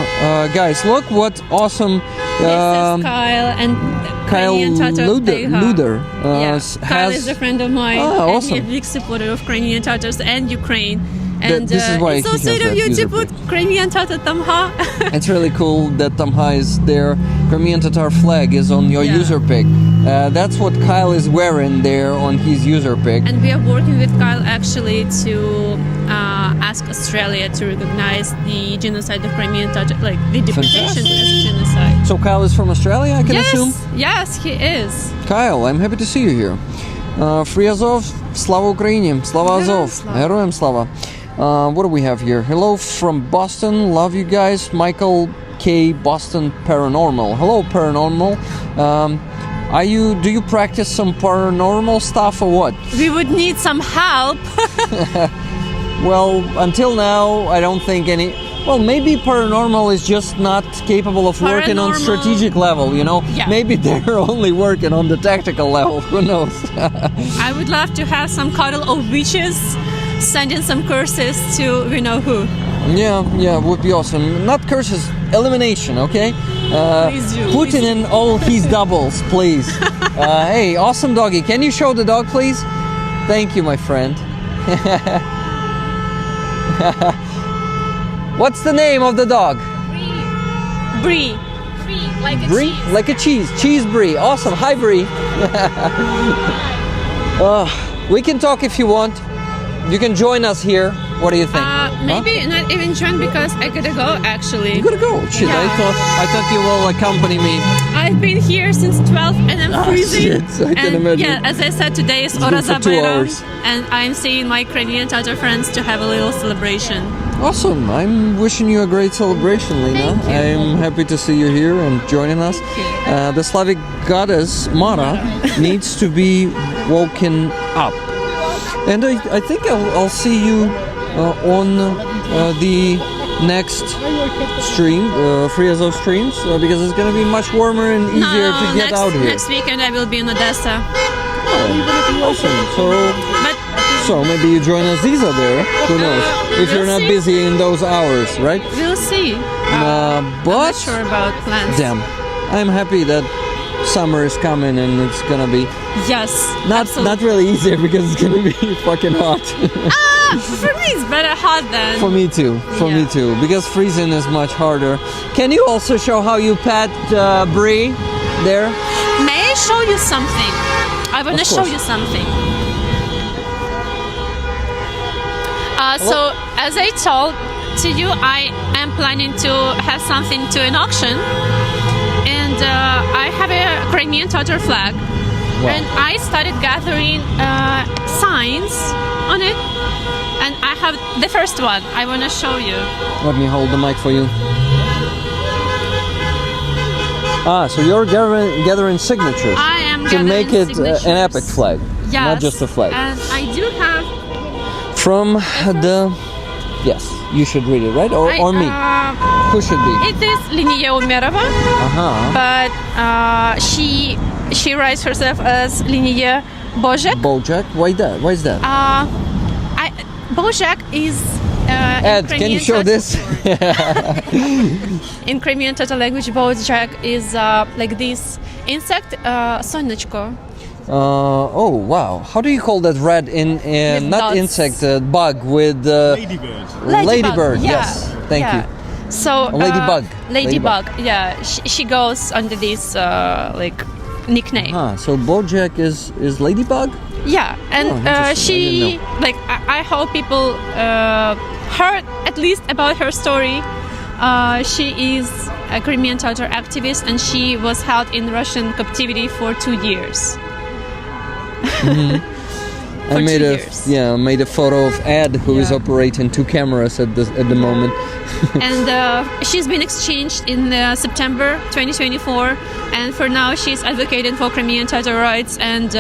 guys. Look what awesome... This is Kyle and Kyle Crimean Tatar Luder Kyle is a friend of mine, and awesome. he's a big supporter of Crimean Tatars and Ukraine. And this is why it's so he has sweet of that you user to put page. Crimean Tatar Tamha. It's really cool that Tamha is there. Crimean Tatar flag is on your Yeah. user pic. That's what Kyle is wearing there on his user pic. And we are working with Kyle actually to ask Australia to recognize the genocide of Crimean Tatar, like the deportation as genocide. So Kyle is from Australia, I can assume? Yes, he is. Kyle, I'm happy to see you here. Free Azov, Slava Ukraini, Slava Azov, Slava. Героям Slava. What do we have here? Hello from Boston, love you guys. Michael K. Boston Paranormal. Hello, Paranormal. Do you practice some paranormal stuff or what? We would need some help. Well, until now, I don't think any. Well, maybe paranormal is just not capable of working on Paranormal- strategic level, you know? Yeah. Maybe they're only working on the tactical level, who knows? I would love to have some cuddle of witches sending some curses to we know who. Yeah, would be awesome. Not curses, elimination, okay? Please do, Putin please and all his doubles, please. Hey, awesome doggy. Can you show the dog, please? Thank you, my friend. What's the name of the dog? Brie. Like a Brie? cheese. Like a cheese. Cheese Brie. Awesome. Hi, Brie. We can talk if you want. You can join us here. What do you think? Maybe not even join because I gotta go actually. You gotta go. Shit, Yeah. I thought you will accompany me. I've been here since 12 and I'm freezing. Shit, I can and imagine. yeah, as I said, today is It's been for 2 Bayram, hours. and I'm seeing my Crimean Tatar friends to have a little celebration. Awesome. I'm wishing you a great celebration, Lena. Thank you. I'm happy to see you here and joining us. The Slavic goddess Mara needs to be woken up. And I think I'll see you on the next stream, Free Azov streams, because it's going to be much warmer and easier to get out here. Next weekend I will be in Odessa. Oh, awesome. But So maybe you join us Ziza there. Who knows? If you're we'll not see. busy in those hours, right? we'll see. I'm But not sure about plans. damn, I'm happy that summer is coming and it's gonna be Yes. not really easier because it's gonna be fucking hot. For me it's better hot than. For me too. Me Yeah. too. Because freezing is much harder. Can you also show how you pat Brie there? May I show you something? I want to Of show course. you something. So, as I told to you, I am planning to have something to an auction, and I have a Crimean Tatar flag, and I started gathering signs on it, and I have the first one. I want to show you. Let me hold the mic for you. So you're gathering signatures I am to make gathering it signatures. an epic flag, Yes, not just a flag. And I do have. From the... Yes, you should read it, right? Or me? Who should be? It is Lena Umerova, Uh-huh. but she writes herself as Lena Bojek. Bojack? Why that? Why is that? Bojek is Ed, can you show this? in Crimean Tatar language. Bojek is like this insect, sonечко. Oh wow! How do you call that red in With not dots. insect bug with Ladybird. ladybird? Yeah. Yes, thank you. So Ladybug. Ladybug. Yeah, she goes under this like nickname. So Bojack is ladybug. Yeah, and Oh, interesting. I she didn't like I hope people heard at least about her story. She is a Crimean Tatar activist, and she was held in Russian captivity for 2 years. For I made 2 a years. made a photo of Ed, who is Yeah. operating 2 cameras at the moment. And she's been exchanged in September 2024, and for now she's advocating for Crimean Tatar rights and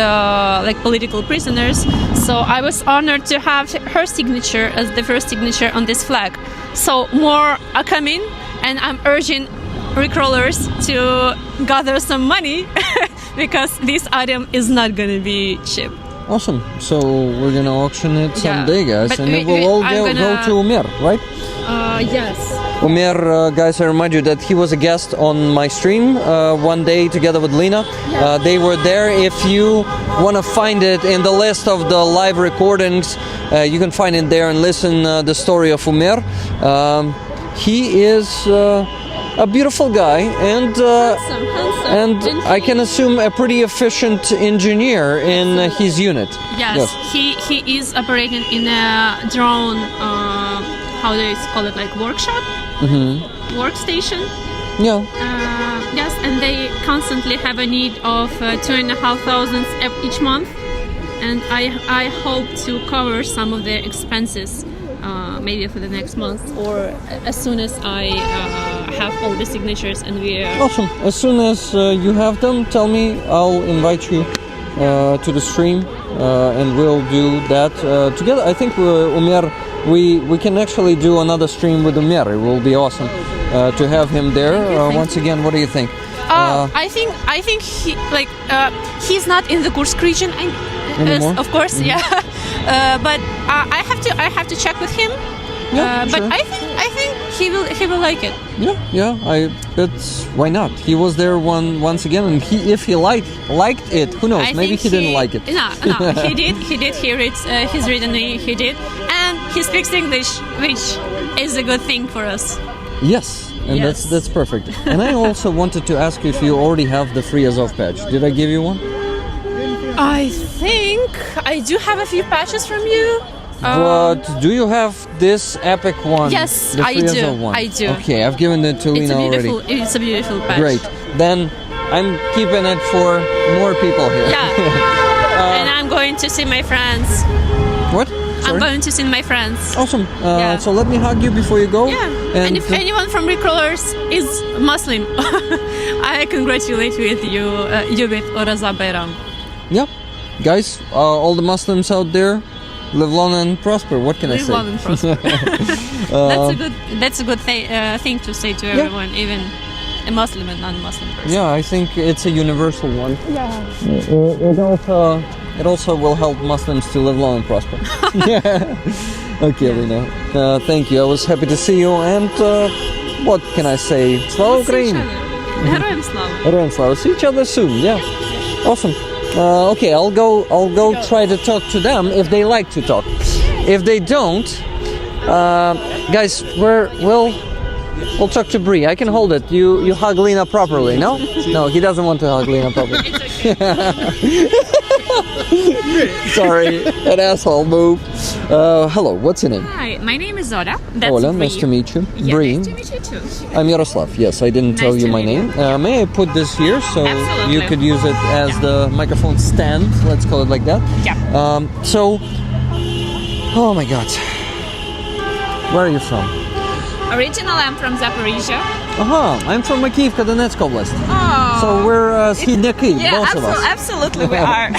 like political prisoners. So I was honored to have her signature as the first signature on this flag. So more are coming, and I'm urging recrawlers to gather some money because this item is not going to be cheap. Awesome. So we're gonna auction it someday, guys, But and it will all I'm go gonna- to Umer, right? Yes. Umer, guys, I remind you that he was a guest on my stream one day together with Lena. They were there. If you want to find it in the list of the live recordings, you can find it there and listen the story of Umer. He is a beautiful guy and Handsome. I can assume a pretty efficient engineer in his unit. Yes, he is operating in a drone. How do you call it? Like workshop, workstation. Yeah. Yes, and they constantly have a need of 2,500 each month, and I hope to cover some of their expenses. Maybe for the next month or as soon as I have all the signatures and we are... Awesome. As soon as you have them, tell me. I'll invite you to the stream and we'll do that together. I think Umer, we can actually do another stream with Umer. It will be awesome to have him there. Thank you. Once again, what do you think? I think he he's not in the Kursk region Anymore? of course, yeah. But I have to check with him. Yeah, but sure. I think he will like it. Yeah. It's why not? He was there once again, and if he liked it, who knows? I Maybe think he didn't like it. No, he did hear it. He's written it. He did, and he speaks English, which is a good thing for us. Yes, and Yes. that's perfect. And I also wanted to ask you if you already have the free Azov patch. Did I give you one? I think I do have a few patches from you. But do you have this epic one? Yes, the I free do. Azov one? I do. Okay, I've given it to Lena already. It's a beautiful patch. Great. Then I'm keeping it for more people here. Yeah. And I'm going to see my friends. What? I'm Sorry? going to see my friends. Awesome. Yeah. So let me hug you before you go. Yeah. And if anyone from Recrawlers is Muslim, I congratulate with you with Oraza Bayram. Yeah. Guys, all the Muslims out there, live long and prosper. What can I Live say? long and prosper. That's a good thing to say to everyone, even a Muslim and non-Muslim person. Yeah, I think it's a universal one. Yeah. It also will help Muslims to live long and prosper. Okay, Lena. Thank you. I was happy to see you. And what can I say? Slava Ukraini. Героям слава. Героям слава. See each other soon. Yeah. Awesome. Okay, I'll go try to talk to them if they like to talk. If they don't, guys, we'll talk to Bree. I can hold it. You hug Lena properly, no? No, he doesn't want to hug Lena properly. Sorry, an asshole move. Hello, what's your name? Hi, my name is Zorab. That's Ola, Bree. nice to meet you. Yeah, Bree. nice to meet you too. I'm Yaroslav. Yes, I didn't tell Nice you to my meet name. you. May I put this here so Absolutely. you could use it as the microphone stand? Let's call it like that. Yeah. So, oh my God, where are you from? Originally, I'm from Zaporizhia. I'm from Makiivka, Donetsk Oblast. Oh. So we're Skhidnyaki, Yeah, both of us. absolutely we are.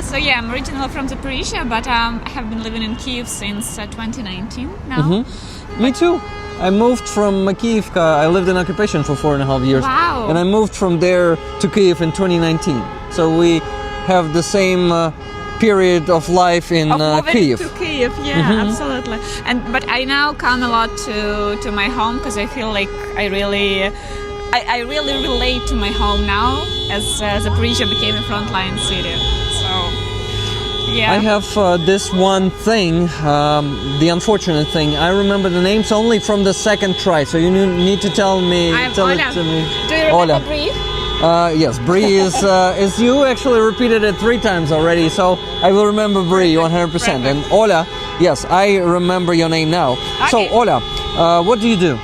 So yeah, I'm originally from Zaporizhia, but I have been living in Kyiv since 2019 now. Me too. I moved from Makiivka. I lived in occupation for 4.5 years. Wow. And I moved from there to Kyiv in 2019. So we have the same period of life in Kyiv. To Kyiv, yeah, absolutely. But I now come a lot to my home because I feel like I really relate to my home now as Zaporizhia became a frontline city. So yeah. I have this one thing, the unfortunate thing. I remember the names only from the second try, so you need to tell I'm it Ola. to me. Do you remember Ola. Bree? Yes, Bree is you actually repeated it 3 times already, so I will remember Bree 100%. And Ola, yes, I remember your name now. So Okay. Ola, what do you do?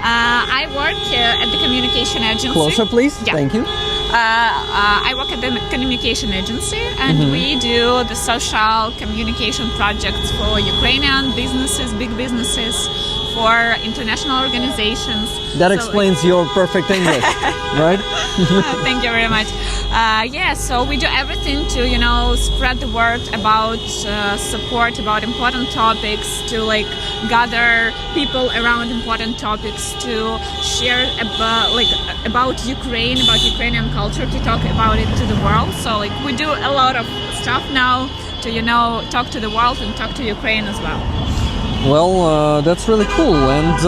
I work at the communication agency. Closer, please. Yeah. Thank you. I work at the communication agency, and we do the social communication projects for Ukrainian businesses, big businesses, for international organizations. That So, explains your perfect English, right? Thank you very much. So we do everything to, spread the word about support, about important topics, to gather people around important topics, to share about Ukraine, about Ukrainian culture, to talk about it to the world. So we do a lot of stuff now to, talk to the world and talk to Ukraine as well. Well, that's really cool. And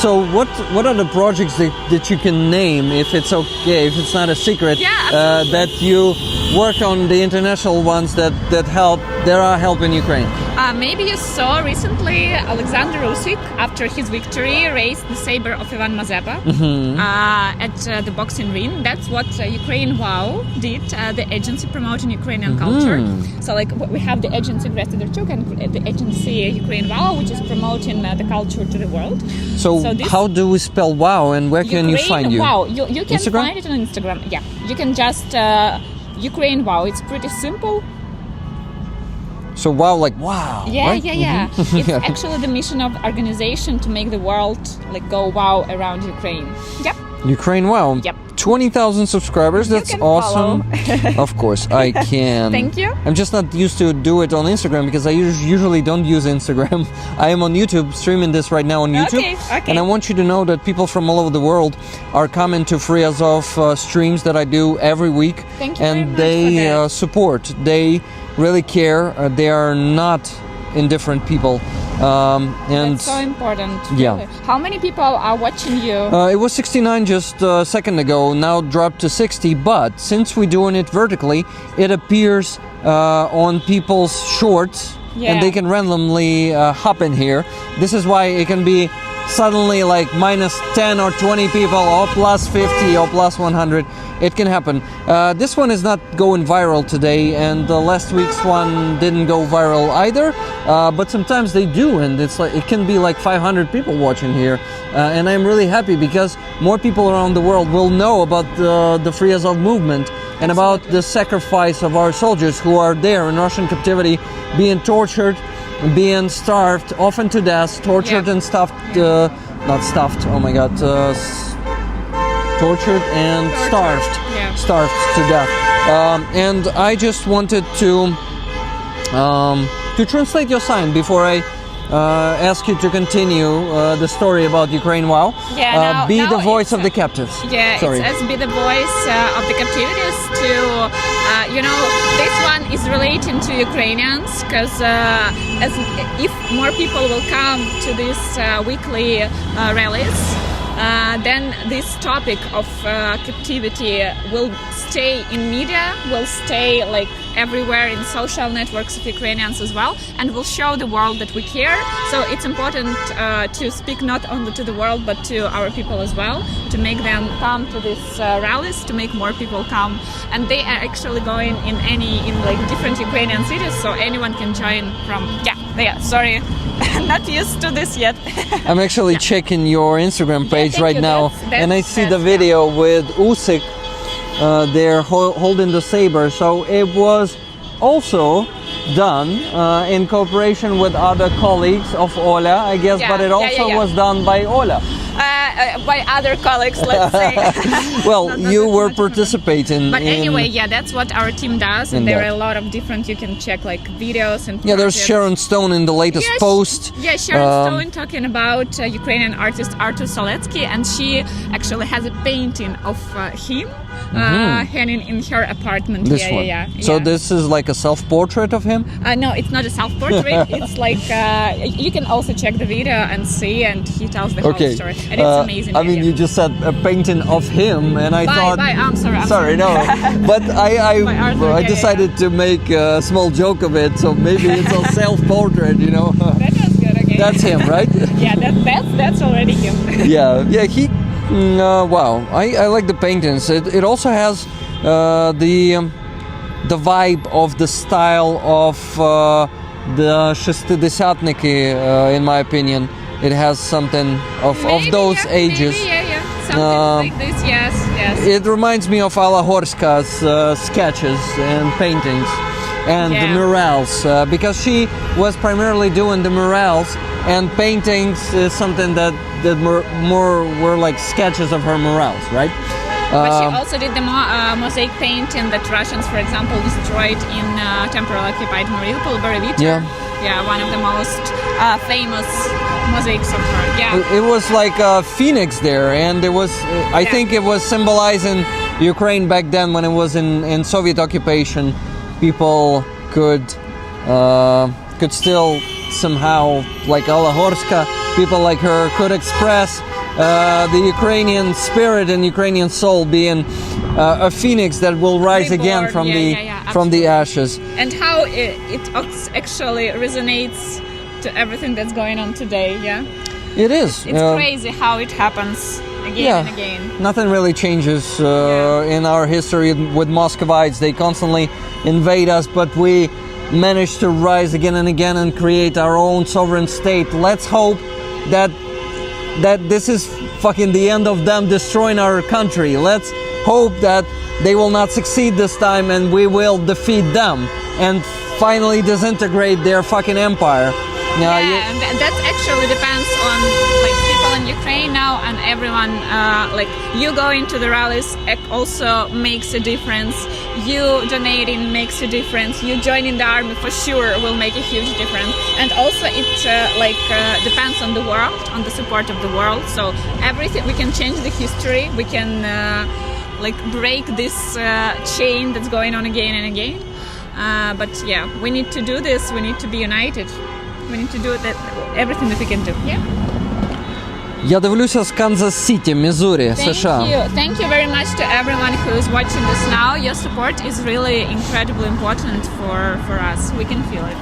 so what are the projects that you can name, if it's okay, if it's not a secret, Yeah, absolutely. that you work on, the international ones that are helping Ukraine? Maybe you saw recently Alexander Usyk, after his victory, raised the saber of Ivan Mazepa at the boxing ring. That's what Ukraine Wow did, the agency promoting Ukrainian culture. So we have the agency Gresta Derchuk and the agency Ukraine Wow, which is promoting the culture to the world. So this how do we spell wow, and where can you Ukraine find you? Wow, you can Instagram? find it on Instagram. Yeah, you can just Ukraine Wow. It's pretty simple. So wow, like wow. Yeah, right? yeah. It's actually the mission of organization to make the world go wow around Ukraine. Yep. Ukraine wow. Yep. 20,000 subscribers. That's can awesome. Of course, I can. Thank you. I'm just not used to do it on Instagram because I usually don't use Instagram. I am on YouTube, streaming this right now on YouTube. Okay. And I want you to know that people from all over the world are coming to Free Azov streams that I do every week. Thank you and very much they for that. support. They really care. They are not indifferent people. And That's so important. Yeah. Really. How many people are watching you? it was 69 just a second ago, now dropped to 60, but since we're doing it vertically, it appears on people's shorts, and Yeah. they can randomly hop in here. This is why it can be suddenly minus 10 or 20 people, or plus 50 or plus 100. It can happen. This one is not going viral today, and the last week's one didn't go viral either. But sometimes they do, and it can be 500 people watching here, and I'm really happy because more people around the world will know about the Free Azov movement and about the sacrifice of our soldiers who are there in Russian captivity, being tortured, being starved, often to death, tortured Yeah. and stuffed. Not stuffed. Oh my God. Tortured and starved. Yeah. Starved to death. And I just wanted to translate your sign before I ask you to continue the story about Ukraine Wow. Yeah, be now the voice it's, of the captives. Yeah, Sorry. it says be the voice of the captivities to, this one is relating to Ukrainians because if more people will come to these weekly rallies, then this topic of captivity will stay in media, will stay everywhere in social networks of Ukrainians as well, and will show the world that we care. So it's important to speak not only to the world but to our people as well, to make them come to these rallies, to make more people come. And they are actually going in different Ukrainian cities, so anyone can join from. Sorry, not used to this yet. I'm actually checking your Instagram page thank right you. now, That's and I see the yeah. video with Usyk. They're holding the saber, so it was also done in cooperation with other colleagues of Ola, I guess, Yeah, but it yeah, also yeah, yeah. was done by Ola. By other colleagues, let's say. Well, Not you that were much. participating. But anyway, that's what our team does, in and there that. are a lot of different. You can check videos and. Yeah, there's projects. Sharon Stone in the latest Yeah, post. Sharon Um, Stone talking about Ukrainian artist Artur Soletsky, and she actually has a painting of him hanging in her apartment. This one. So this is like a self-portrait of him? No, it's not a self-portrait. It's you can also check the video and see, and he tells the whole story, and it's amazing. I mean, video. you just said a painting of him, and I thought. I'm sorry. No, but By Arthur, I decided to make a small joke of it, so maybe it's a self-portrait, That was good. Okay. That's him, right? Yeah, that's already him. yeah. He. Wow, I like the paintings. It also has the vibe of the style of the Шестидесятники, in my opinion. It has something of those ages. Maybe, yeah. something like this. Yes, yes. It reminds me of Alla Horska's sketches and paintings and the Yeah. murals, because she was primarily doing the murals, and paintings is something that more were like sketches of her murals, right? But she also did the mosaic painting that Russians, for example, destroyed in temporarily occupied Mariupol, Borovitcher. Yeah. Yeah, one of the most famous mosaics of her. Yeah. It was like a phoenix there, and it was, I think it was symbolizing Ukraine back then when it was in Soviet occupation. People could still somehow, like Alla Horska, people like her could express the Ukrainian spirit and Ukrainian soul, being a phoenix that will rise again Reborn. from Yeah, from the absolutely. ashes. And how it actually resonates to everything that's going on today. Yeah. It is. It's crazy how it happens again and again. Nothing really changes in our history with Muscovites. They constantly invade us, but we manage to rise again and again and create our own sovereign state. Let's hope that this is fucking the end of them destroying our country. Let's hope that they will not succeed this time and we will defeat them and finally disintegrate their fucking empire. And that actually depends on like people in Ukraine now, and everyone. Like you going to the rallies also makes a difference. You donating makes a difference. You joining the army for sure will make a huge difference. And also it depends on the world, on the support of the world. So everything we can change the history. We can like break this chain that's going on again and again. But yeah, we need to do this. We need to be united. We need to do everything that we can do. Yeah. Я дивлюся з Канзас-Сіті, Мізурі, США. Thank you very much to everyone who is watching this now. Your support is really incredibly important for us. We can feel it.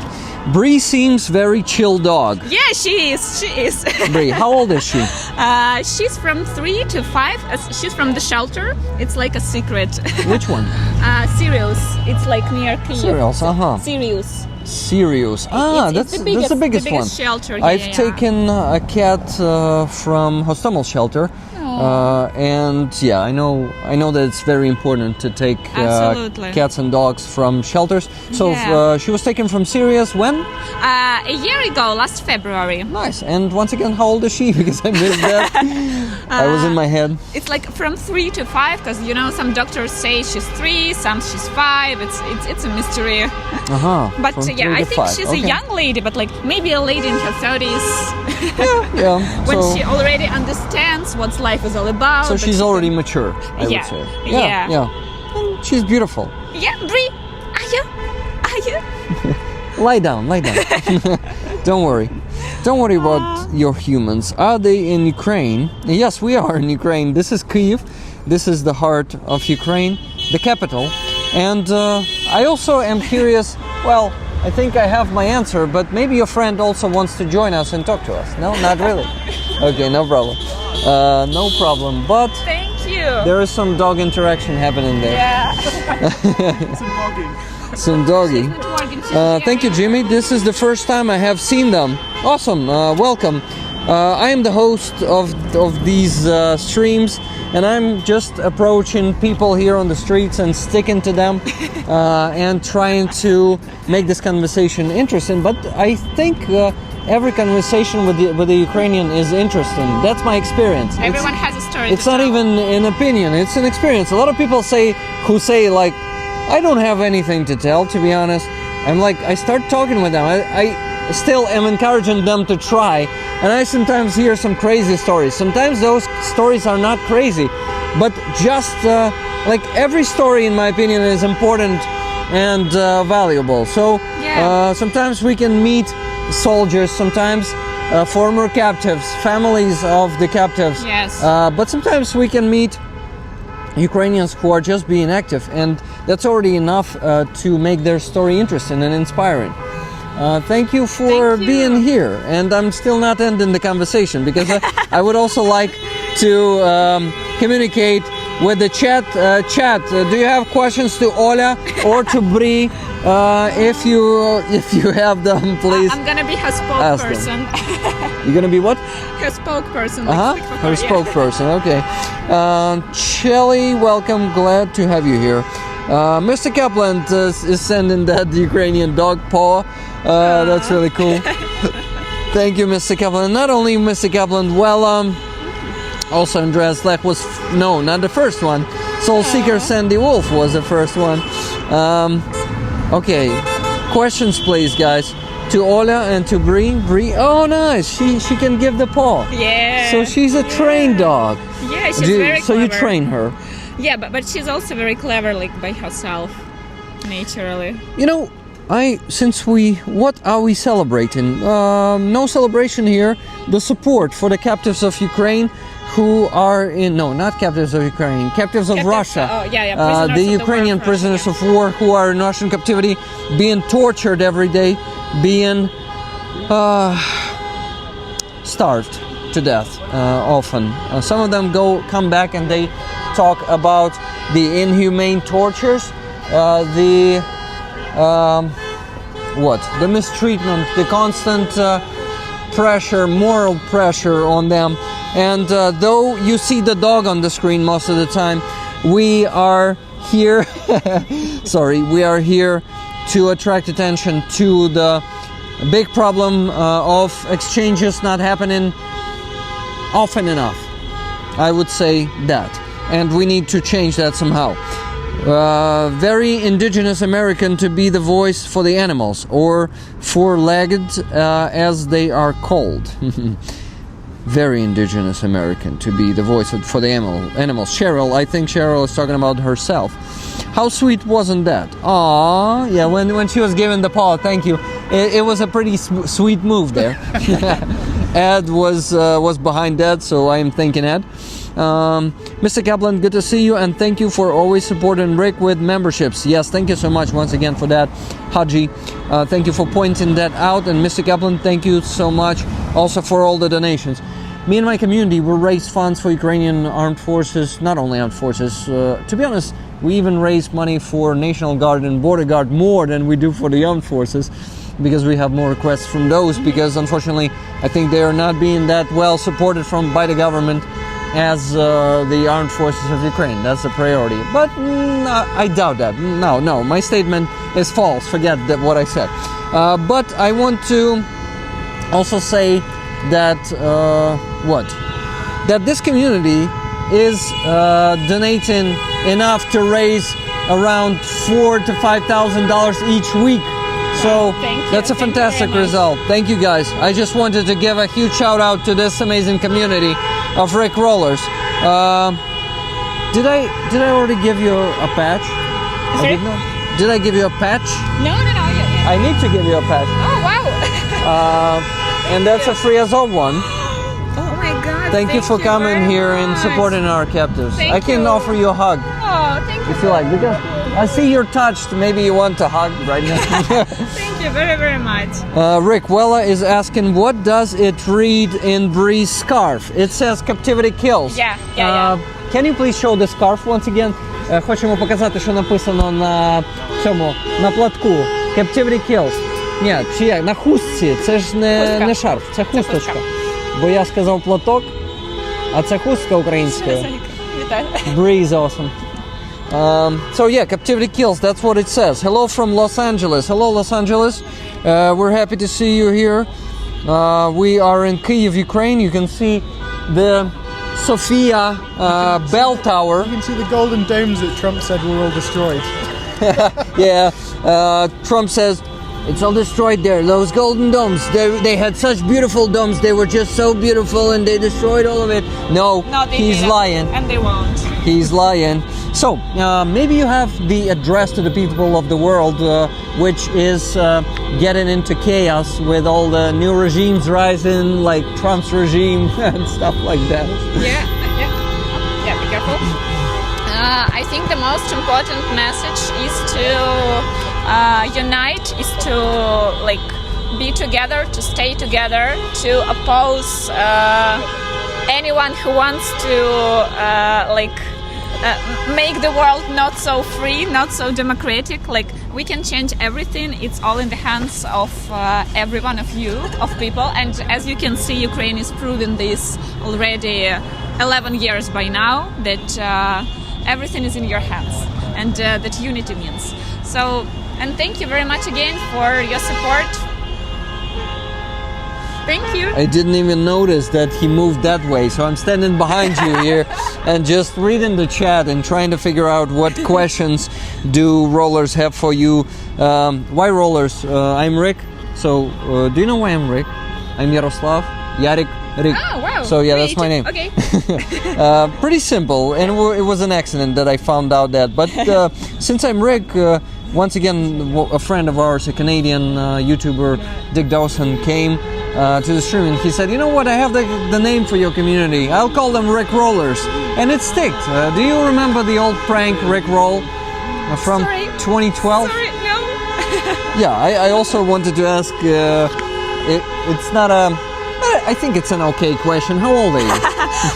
Bree seems very chill dog. Yeah, she is. She is. Bree, how old is she? She's from 3 to 5. She's from the shelter. It's like a secret. Which one? Sirius. It's like near Kyiv. Sirius, Sirius. Sirius. That's the biggest one. Shelter. I've taken a cat from Hostomel shelter. And yeah, I know that it's very important to take cats and dogs from shelters. So she was taken from Sirius when? A year ago, last February. Nice. And once again, how old is she? Because I missed that. I was in my head. It's like from 3 to 5, because some doctors say she's 3, some she's 5. It's a mystery. But I think she's a young lady, but like maybe a lady in her 30s. Yeah. When she already understands what life is all about. So she's already mature, I would say. Yeah. And she's beautiful. Yeah, Bree, are you? Lie down. Don't worry. Don't worry about your humans. Are they in Ukraine? Yes, we are in Ukraine. This is Kyiv. This is the heart of Ukraine, the capital. And I also am curious, well, I think I have my answer, but maybe your friend also wants to join us and talk to us. No, not really. Okay, no problem. No problem, but Thank you. there is some dog interaction happening there. Yeah. Some doggy. Thank you, Jimmy. This is the first time I have seen them. Awesome. Welcome. I am the host of these streams, and I'm just approaching people here on the streets and sticking to them and trying to make this conversation interesting. But I think every conversation with the Ukrainian is interesting. That's my experience. Everyone has a story. It's not even an opinion. It's an experience. A lot of people who say like, I don't have anything to tell, to be honest. I'm like, I start talking with them. I still am encouraging them to try. And I sometimes hear some crazy stories. Sometimes those stories are not crazy. But just like every story, in my opinion, is important and valuable. So sometimes we can meet soldiers, sometimes former captives, families of the captives. Yes. But sometimes we can meet Ukrainians who are just being active, and that's already enough to make their story interesting and inspiring. Thank you for being here, and I'm still not ending the conversation because I would also like to communicate with the chat. Do you have questions to Ola or to Bree If you have them, please. I'm gonna be her Ask them. spokesperson. You're gonna be what? Her spokesperson. Uh-huh. Like, speak for Her yeah. spokesperson. Okay. Shelly, welcome. Glad to have you here. Mr. Kaplan is sending that Ukrainian dog paw. That's really cool. Thank you, Mr. Kaplan. Not only Mr. Kaplan, well, also Andreas Lech was no, not the first one. Soul Seeker Sandy Wolf was the first one. Okay, questions, please, guys. To Ola and to Bree. Bree, oh, nice. She can give the paw. Yeah. So she's a trained dog. Yeah, she's very So clever. you train her. Yeah, but she's also very clever, like by herself, naturally. You know, what are we celebrating? No celebration here. The support for the captives of Ukraine who are not captives of Ukraine, captives of Russia. Oh, yeah, prisoners The of Ukrainian war, prisoners yeah. of war who are in Russian captivity, being tortured every day, being starved to death often. Some of them come back and they talk about the inhumane tortures, the mistreatment, the constant pressure, moral pressure on them. And though you see the dog on the screen most of the time, we are here we are here to attract attention to the big problem of exchanges not happening often enough. I would say that. And we need to change that somehow. Very indigenous American to be the voice for the animals, or four-legged as they are called. Very indigenous American to be the voice for the animals. Cheryl, I think Cheryl is talking about herself. How sweet wasn't that? Aww, yeah, when she was given the paw, thank you. It was a pretty sweet move there. Ed was behind that, so I am thanking Ed. Mr. Kaplan, good to see you, and thank you for always supporting Rick with memberships. Yes, thank you so much once again for that, Haji. Thank you for pointing that out, and Mr. Kaplan, thank you so much also for all the donations. Me and my community will raise funds for Ukrainian armed forces, not only armed forces. To be honest, we even raise money for National Guard and Border Guard more than we do for the armed forces, because we have more requests from those, because unfortunately I think they are not being that well supported by the government as the armed forces of Ukraine. That's a priority. But I doubt that. No, my statement is false. Forget what I said. But I want to also say that that this community is donating enough to raise around $4,000 to $5,000 each week. So that's a fantastic result. Thank you guys. I just wanted to give a huge shout out to this amazing community of Rick Rollers. Did I already give you a patch? Sorry? Did I give you a patch? No. I need to give you a patch. Oh, wow. And that's a free Azov one. Oh, my God. Thank you for coming very here and much. supporting our captives. Thank I can you. offer you a hug Oh, thank you. if you like, because I see you're touched. Maybe you want a hug right now. Thank you very, very much. Rick Wella is asking, what does it read in Bree's scarf? It says captivity kills. Yeah. Can you please show the scarf once again? Хочемо показати, що написано на цьому, на платку. Captivity kills. Ні, чи як? На хустці. Це ж не шарф, це хусточка. Бо я сказав платок, а це хустка українською. Bree is awesome. So yeah, captivity kills, that's what it says. Hello from Los Angeles. Hello, Los Angeles. We're happy to see you here. We are in Kyiv, Ukraine. You can see the Sofia bell tower. You can see the golden domes that Trump said were all destroyed. Yeah, Trump says it's all destroyed there. Those golden domes, they had such beautiful domes. They were just so beautiful and they destroyed all of it. No, he's lying. And they won't. He's lying. So, maybe you have the address to the people of the world, which is getting into chaos with all the new regimes rising, like Trump's regime and stuff like that. Yeah, be careful. I think the most important message is to unite, is to be together, to stay together, to oppose anyone who wants to make the world not so free, not so democratic. Like, we can change everything. It's all in the hands of every one of you, of people. And as you can see, Ukraine is proving this already 11 years by now, that everything is in your hands, and that unity means. So, and thank you very much again for your support. Thank you. I didn't even notice that he moved that way, so I'm standing behind you here and just reading the chat and trying to figure out what questions do rollers have for you. Why rollers? I'm Rick. So, do you know why I'm Rick? I'm Yaroslav, Yarek, Rick. Oh, wow. So yeah, that's my name. Okay. Pretty simple, and it was an accident that I found out that. But since I'm Rick, once again, a friend of ours, a Canadian YouTuber, Dick Dawson, came to the stream and he said, you know what, I have the name for your community. I'll call them Rick Rollers. And it sticked. Do you remember the old prank Rick Roll from 2012? Sorry, no. Yeah, I also wanted to ask, it's not a, I think it's an okay question. How old are you?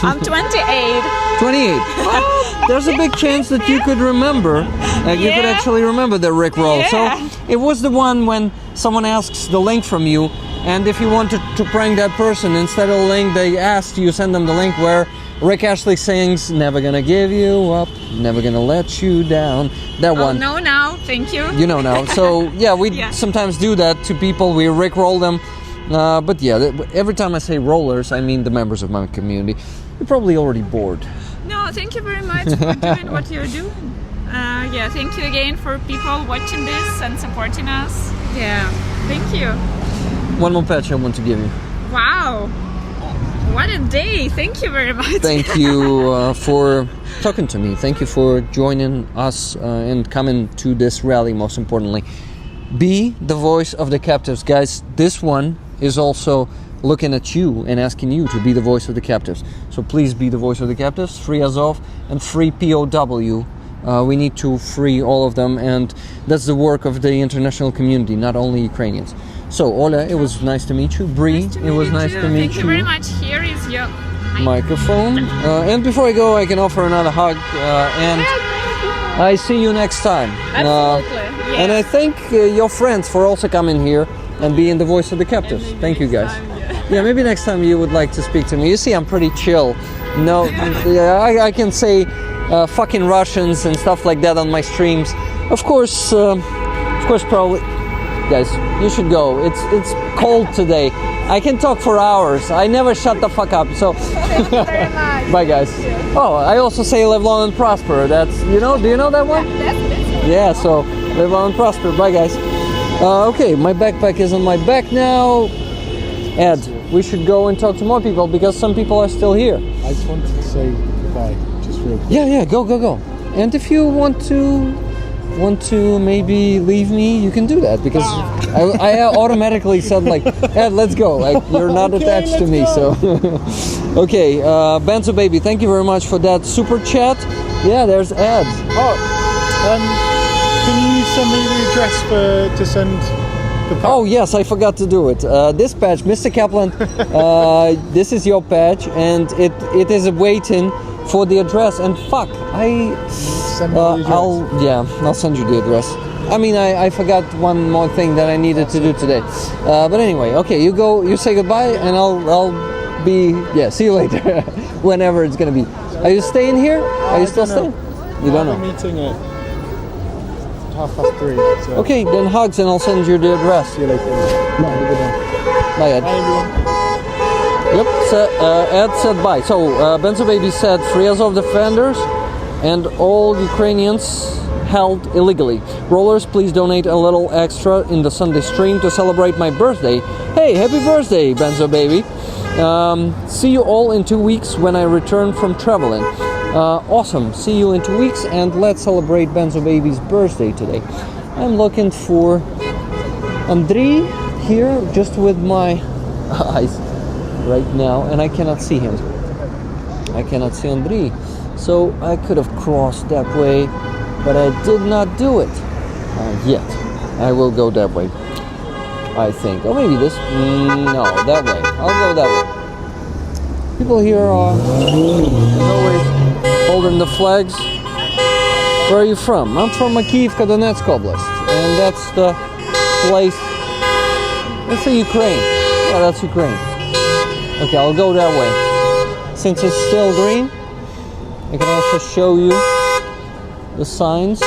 I'm 28. 28. Well, there's a big chance that you could remember. You could actually remember the Rick Roll. Yeah. So it was the one when someone asks the link from you, and if you wanted to prank that person, instead of the link they asked, you send them the link where Rick Ashley sings, "Never gonna give you up, never gonna let you down." That one. No, now, thank you. You know now. So yeah, we sometimes do that to people. We Rick roll them. But yeah, every time I say rollers, I mean the members of my community. You're probably already bored. No, thank you very much for doing what you're doing. Yeah, thank you again for people watching this and supporting us. Yeah, thank you. One more patch I want to give you. Wow, what a day. Thank you very much. Thank you for talking to me. Thank you for joining us and coming to this rally, most importantly. Be the voice of the captives. Guys, this one is also looking at you and asking you to be the voice of the captives. So please be the voice of the captives. Free Azov and free POW. We need to free all of them, and that's the work of the international community, not only Ukrainians. So, Ola, it was nice to meet you. Bree, it was nice to meet you. Thank you very much. Here is your microphone. And before I go, I can offer another hug, and I see you next time. Absolutely. Yes. And I thank your friends for also coming here and being the voice of the captives. Thank you, guys. Yeah, maybe next time you would like to speak to me. You see, I'm pretty chill. No, I can say fucking Russians and stuff like that on my streams. Of course, probably. Guys, you should go. It's cold today. I can talk for hours. I never shut the fuck up. So, Thank you very much. bye, guys. Oh, I also say live long and prosper. That's, do you know that one? Yeah, so live long and prosper. Bye, guys. Okay, my backpack is on my back now. Ed, we should go and talk to more people because some people are still here. I just wanted to say goodbye, just real quick. Yeah, go. And if you want to maybe leave me, you can do that because I automatically said like, Ed, let's go. Like, you're not attached to me, so. Okay, Benzo Baby, thank you very much for that super chat. Yeah, there's Ed. Can you send me the address to send the patch? Oh yes, I forgot to do it. This patch, Mr. Kaplan, this is your patch, and it is waiting for the address. And fuck, Send me the address. I'll send you the address. I mean, I forgot one more thing that I needed to do today. But anyway, okay, you go, you say goodbye, and I'll be, see you later, whenever it's gonna be. Are you staying here? Are you still staying? You don't know. I'm meeting at 3:30. So. Okay, then hugs, and I'll send you the address. See you later. Have a good one. Bye, Ed. Bye, everyone. Yep, Ed said bye. So, Benzo Baby said free Azov defenders and all Ukrainians held illegally. Rollers, please donate a little extra in the Sunday stream to celebrate my birthday. Hey, happy birthday, Benzo Baby. See you all in 2 weeks when I return from traveling. Awesome, see you in 2 weeks, and let's celebrate Benzo Baby's birthday today. I'm looking for Andrei here just with my eyes right now, and I cannot see him. I cannot see Andrei. So I could have crossed that way, but I did not do it yet. I will go that way, I think. Or maybe this. No, that way. I'll go that way. People here are, as always, holding the flags. Where are you from? I'm from Kyiv, Donetsk Oblast, and that's the place. That's Ukraine. Yeah, that's Ukraine. Okay, I'll go that way. Since it's still green, I can also show you the signs.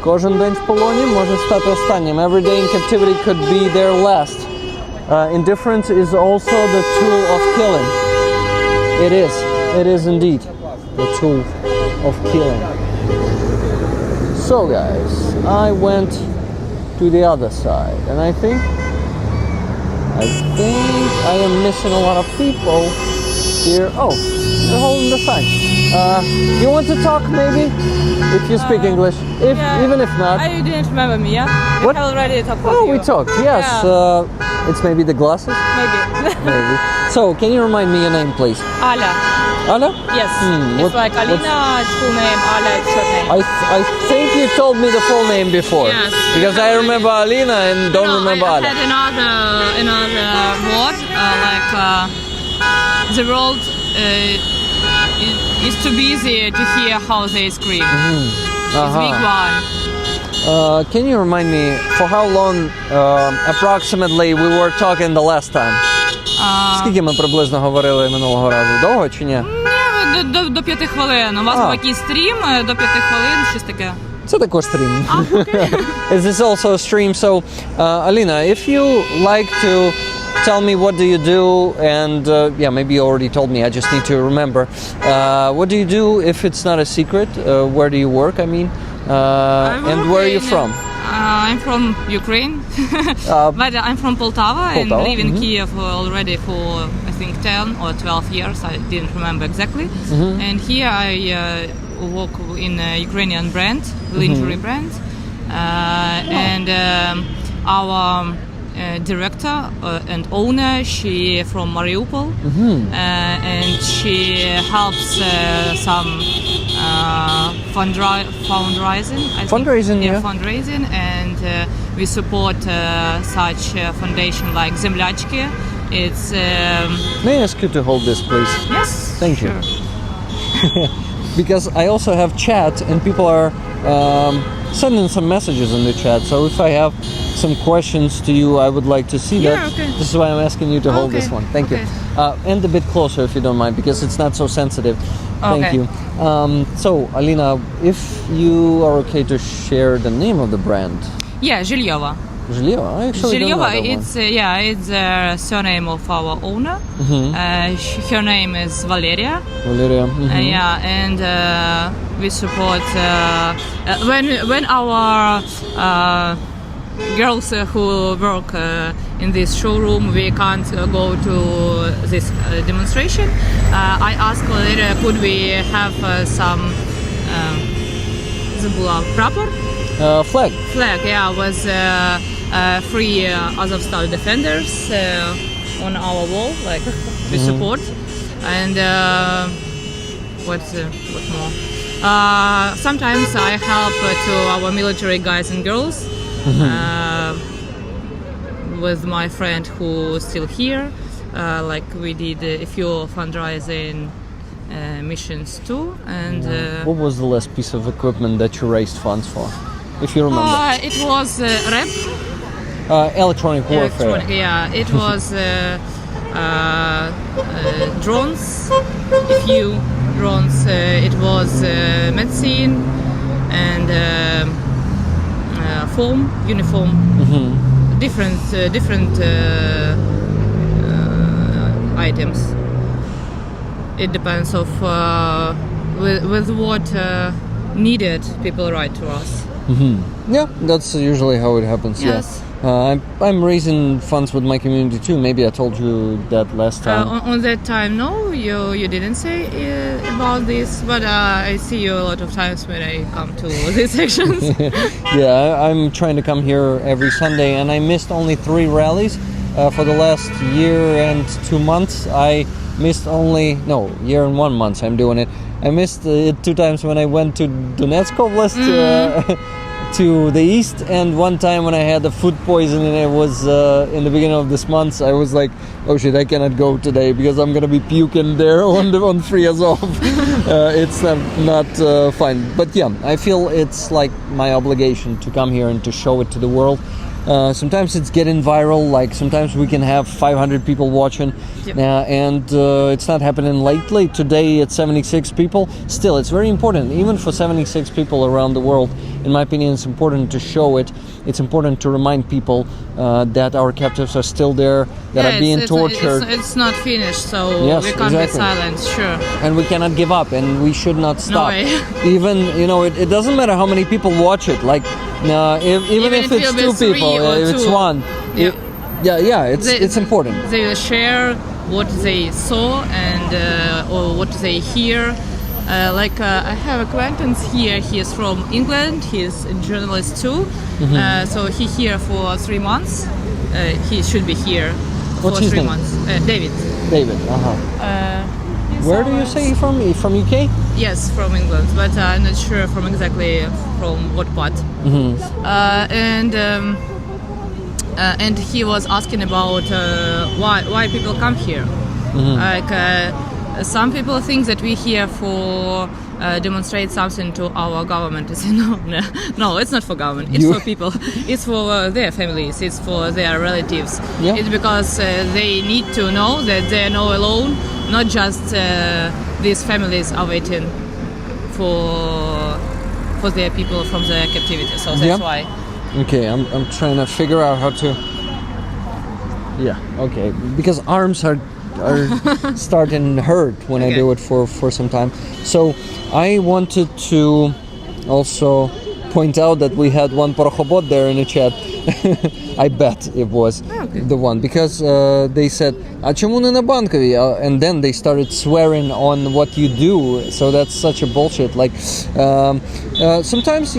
Кожен день в полоні може стати останнім. Every day in captivity could be their last. Indifference is also the tool of killing. It is. It is indeed the tool of killing. So guys, I went to the other side, and I think I am missing a lot of people here. Oh, they're holding the sign. You want to talk maybe? If you speak English. Even if not. You didn't remember me, yeah? What? We already talked with Oh, you. we talked, yes. Yeah. It's maybe the glasses? Maybe. Maybe. So, can you remind me your name, please? Ala. Anna? Yes. what- It's like Alina, it's full name, Ala, it's short name. I think you told me the full name before. Yes. Because I remember Alina and don't remember I Ala. had another word the world is too busy to hear how they scream. It's big one. Can you remind me for how long approximately we were talking the last time? Скільки ми приблизно говорили минулого разу? Довго чи ні? До 5 хвилин. У вас був якийсь стрім, до 5 хвилин, щось таке. Це також стрім. Is this also a stream? So, Alina, if you like to tell me what do you do, and maybe you already told me, I just need to remember. What do you do if it's not a secret? Where do you work, I mean? And where are you from? I'm from Ukraine, but I'm from Poltava and live in Kyiv already for I think 10 or 12 years. I didn't remember exactly. And here I work in a Ukrainian brand, lingerie brand, and our director and owner, she from Mariupol, and she helps some fundraising. Fundraising, yeah. Fundraising, and we support such foundation like Zemlячки. It's May I ask you to hold this, please? yes. Thank you. Sure. Because I also have chat and people are sending some messages in the chat. So if I have some questions to you, I would like to see that. okay. This is why I'm asking you to hold Okay, this one. Thank you. And a bit closer if you don't mind, because it's not so sensitive. Thank Okay. you. So, Alina, if you are okay to share the name of the brand. Yeah, Zhileva. Zhileva? I actually don't know Zhileva, that it's the surname of our owner. Her name is Valeria. one. Valeria. And we support when our girls who work in this showroom, we can't go to this demonstration. I asked Valeria, could we have some proper Flag. flag? Yeah, with free Azovstal defenders on our wall, like we support. And what more? Sometimes I help to our military guys and girls with my friend who's still here. Like we did a few fundraising missions too. And What was the last piece of equipment that you raised funds for? If you remember. it was rep. Electronic warfare. It was drones, a few drones. It was medicine and uniform, different items. It depends of with what needed people write to us. Yeah, that's usually how it happens. Yes. Yeah. I'm raising funds with my community too. Maybe I told you that last time. On that time, no, you didn't say about this, but I see you a lot of times when I come to these sections. Yeah, I'm trying to come here every Sunday, and I missed only 3 rallies for the last year and 2 months. I missed year and 1 month I'm doing it. I missed it 2 times when I went to Donetsk Oblast to the east, and one time when I had the food poisoning, it was in the beginning of this month, I was like, oh shit, I cannot go today because I'm gonna be puking there on Free Azov. It's not fine, but yeah, I feel it's like my obligation to come here and to show it to the world. Sometimes it's getting viral, like sometimes we can have 500 people watching. Yep. And it's not happening lately. Today it's 76 people. Still, it's very important, even for 76 people around the world. In my opinion, it's important to show it. It's important to remind people that our captives are still there, that are being tortured. It's not finished, so Yes, we can't exactly. be silent, sure. And we cannot give up, and we should not stop. way. Even, it doesn't matter how many people watch it. Like, even if it it's will be 2 3 people, or if it's 2. 1. Yeah. It's important. They will share what they saw and or what they hear. I have acquaintance here. He is from England. He is a journalist too. So he here for 3 months. He should be here What's for his 3 name? months. David. David, He's Where do you say you're from? You're from UK? Yes, from England, but I'm not sure from exactly from what part. And he was asking about why people come here. Some people think that we here for demonstrate something to our government. I say no, it's not for government. It's for people. It's for their families. It's for their relatives. Yeah. It's because they need to know that they are not alone. Not just these families are waiting for their people from their captivity. So that's why. Okay, I'm trying to figure out how to. Yeah. Okay, because arms are starting to hurt when I do it for some time. So I wanted to also point out that we had one Porохobot there in the chat. I bet it was the one, because they said, "А чому не на Банковій?" And then they started swearing on what you do. So that's such a bullshit. Like sometimes,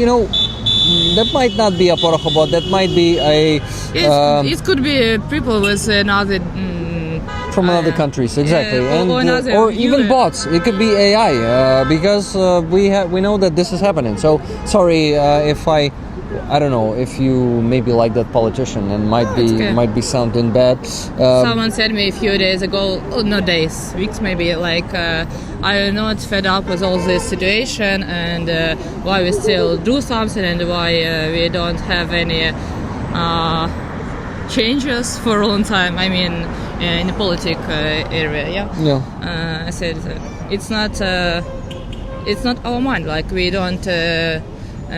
that might not be a Porохobot. That might be a. It could be people with another. From other countries, exactly, or even bots. It could be AI, because we know that this is happening. So sorry if I don't know if you maybe like that politician and might be sounding bad. Someone said me a few days ago, not days, weeks maybe, I'm not fed up with all this situation and why we still do something and why we don't have any changes for a long time. I mean, in the politic area, I said it's not our mind. Like, we don't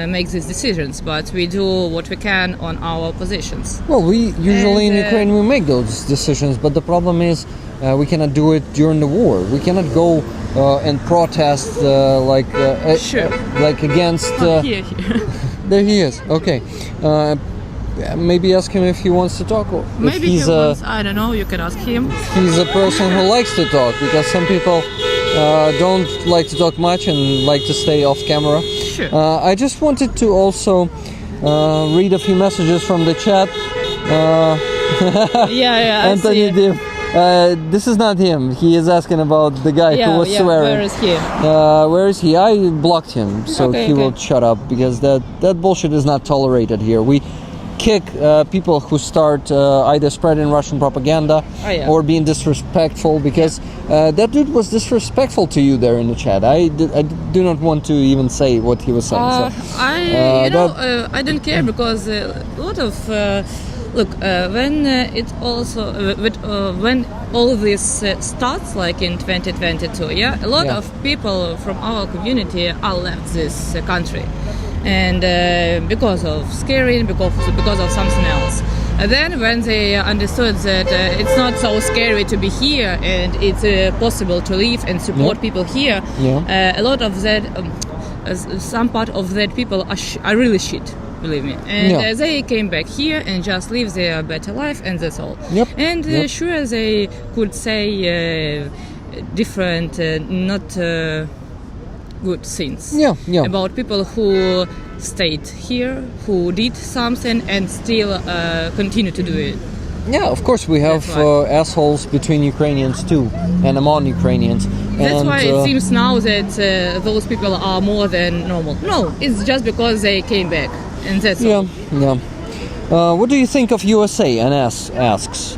make these decisions, but we do what we can on our positions. Well, we usually in Ukraine we make those decisions, but the problem is we cannot do it during the war. We cannot go and protest like against. Here. There he is. Okay. Maybe ask him if he wants to talk. Or Maybe he wants. I don't know. You can ask him. He's a person who likes to talk, because some people don't like to talk much and like to stay off camera. Sure. I just wanted to also read a few messages from the chat. Anthony Div. This is not him. He is asking about the guy who was swearing. Where is he? Where is he? I blocked him, so he will shut up, because that bullshit is not tolerated here. We kick people who start either spreading Russian propaganda or being disrespectful, because that dude was disrespectful to you there in the chat. I do not want to even say what he was saying. I don't care, because a lot of when it also when all this starts, like in 2022, a lot of people from our community are left this country. And because of scaring, because of something else. And then when they understood that it's not so scary to be here and it's possible to live and support people here, a lot of that, some part of that people are really shit, believe me. And they came back here and just live their better life, and that's all. And sure, they could say different, not good things about people who stayed here, who did something and still continue to do it. Yeah, of course we have assholes between Ukrainians too, and among Ukrainians. That's why it seems now that those people are more than normal. No, it's just because they came back. and that's Yeah, all. yeah. What do you think of USA? NS asks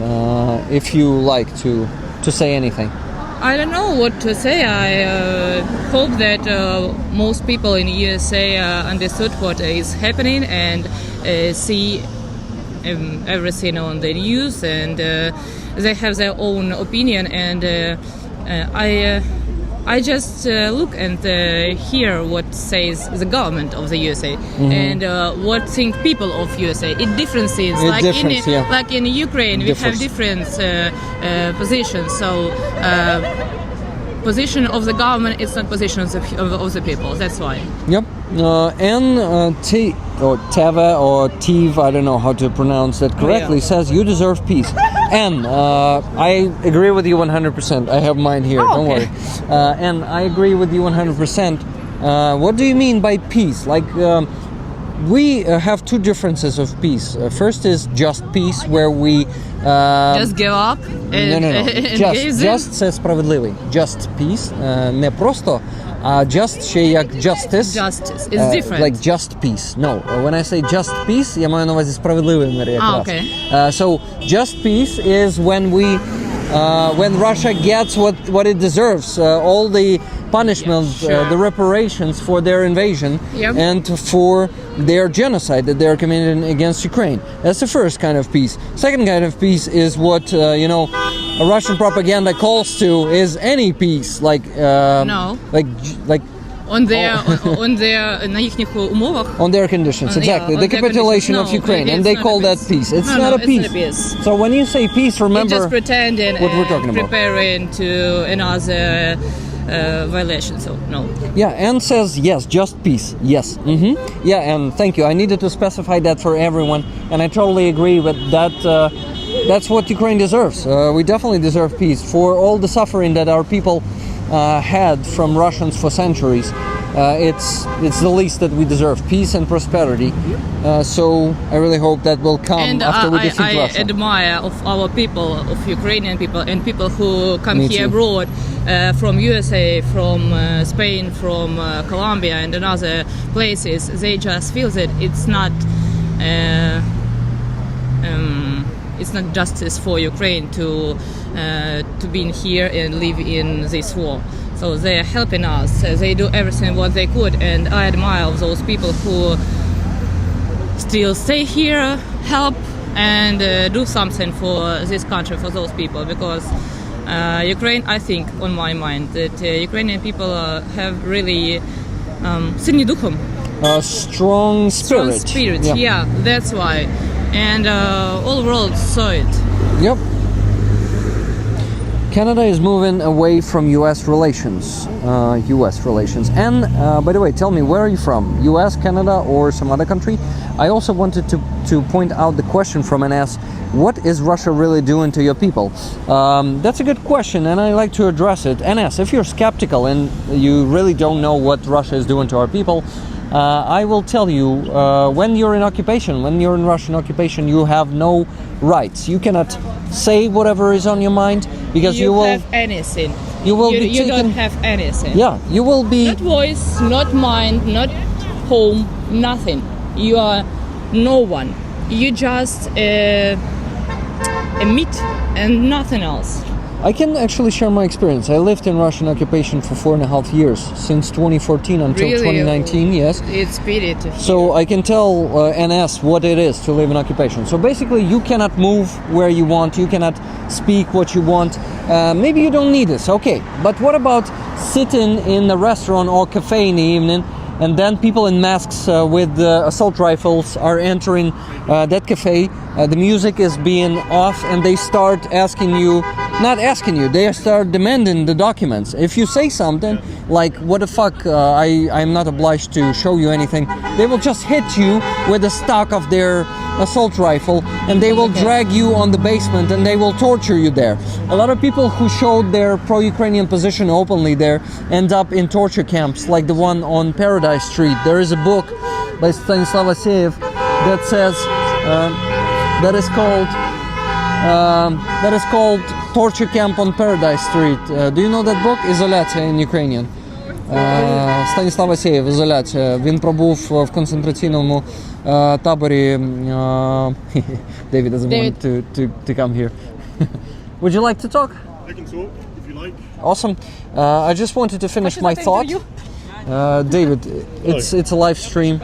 if you like to say anything. I don't know what to say. I hope that most people in USA understood what is happening and see everything on the news, and they have their own opinion. And I just look and hear what says the government of the USA and what think people of USA. It differences. It Like difference, yeah. like in Ukraine, we have different positions. So position of the government is not position of the people. That's why. Yep. Teva or Tiv, I don't know how to pronounce that correctly, says you deserve peace. And I agree with you 100%. I have mine here, don't worry. And I agree with you 100%. What do you mean by peace? Like, we have two differences of peace. First is just peace, where we... Just give up. And, no. and Just це справедливий. Just peace. Не просто, а just ще як justice. Justice is different. Like just peace. No. When I say just peace, я маю на увазі справедливий мир якраз. Okay. So just peace is when Russia gets what it deserves, all the punishment, the reparations for their invasion and for their genocide that they're committing against Ukraine. That's the first kind of peace. Second kind of peace is what Russian propaganda calls to is any peace, like like на їхніх умовах. on their conditions, exactly. on the their capitulation conditions. of No, Ukraine, it's and they not call a that peace. peace. It's No, not a it's peace. not a peace. So when you say peace, remember Just pretending what we're talking about. preparing to another violation. So no. Yeah, and says yes, just peace. Yes. Yeah, and thank you. I needed to specify that for everyone, and I totally agree with that. That's what Ukraine deserves. We definitely deserve peace for all the suffering that our people had from Russians for centuries. It's the least that we deserve, peace and prosperity. So I really hope that will come And after we defeat I Russia. admire of our people, of Ukrainian people, and people who come Me here too. abroad from USA, from Spain, from Colombia, and other places. They just feel that it's not justice for Ukraine to be here and live in this war. So they are helping us. They do everything what they could, and I admire those people who still stay here, help, and do something for this country, for those people. Because Ukraine, I think, on my mind, that Ukrainian people have really сильні духом. Strong spirit. Strong spirit, yeah, that's why. And all world saw it. Yep. Canada is moving away from U.S. relations. And by the way, tell me, where are you from? U.S., Canada, or some other country? I also wanted to point out the question from NS. What is Russia really doing to your people? That's a good question, and I like to address it. NS, if you're skeptical and you really don't know what Russia is doing to our people, I will tell you, when you're in occupation, when you're in Russian occupation, you have no rights. You cannot say whatever is on your mind, because you will have anything. You will be you taken. don't have anything. Yeah, you will be. Not voice, not mind, not home, nothing. You are no one. You just a meat and nothing else. I can actually share my experience. I lived in Russian occupation for 4.5 years, since 2014 until Really? 2019. Yes. It's spirit. So I can tell NS what it is to live in occupation. So basically, you cannot move where you want. You cannot speak what you want. Maybe you don't need this. Okay, but what about sitting in a restaurant or cafe in the evening, and then people in masks with assault rifles are entering that cafe? The music is being off, and they start asking you. Not asking you, they start demanding the documents. If you say something like, what the fuck, I'm not obliged to show you anything, they will just hit you with the stock of their assault rifle, and they will drag you on the basement, and they will torture you there. A lot of people who showed their pro-Ukrainian position openly there end up in torture camps, like the one on Paradise Street. There is a book by Stanislav Aseyev that says, that is called Torture Camp on Paradise Street. Do you know that book? Izolyatsiya in Ukrainian. Станіслав Васєєв, ізоляція. Він пробув в концентраційному таборі. David doesn't want to come here. Would you like to talk? I can talk if you like. Awesome. I just wanted to finish my thought. David, it's a live stream.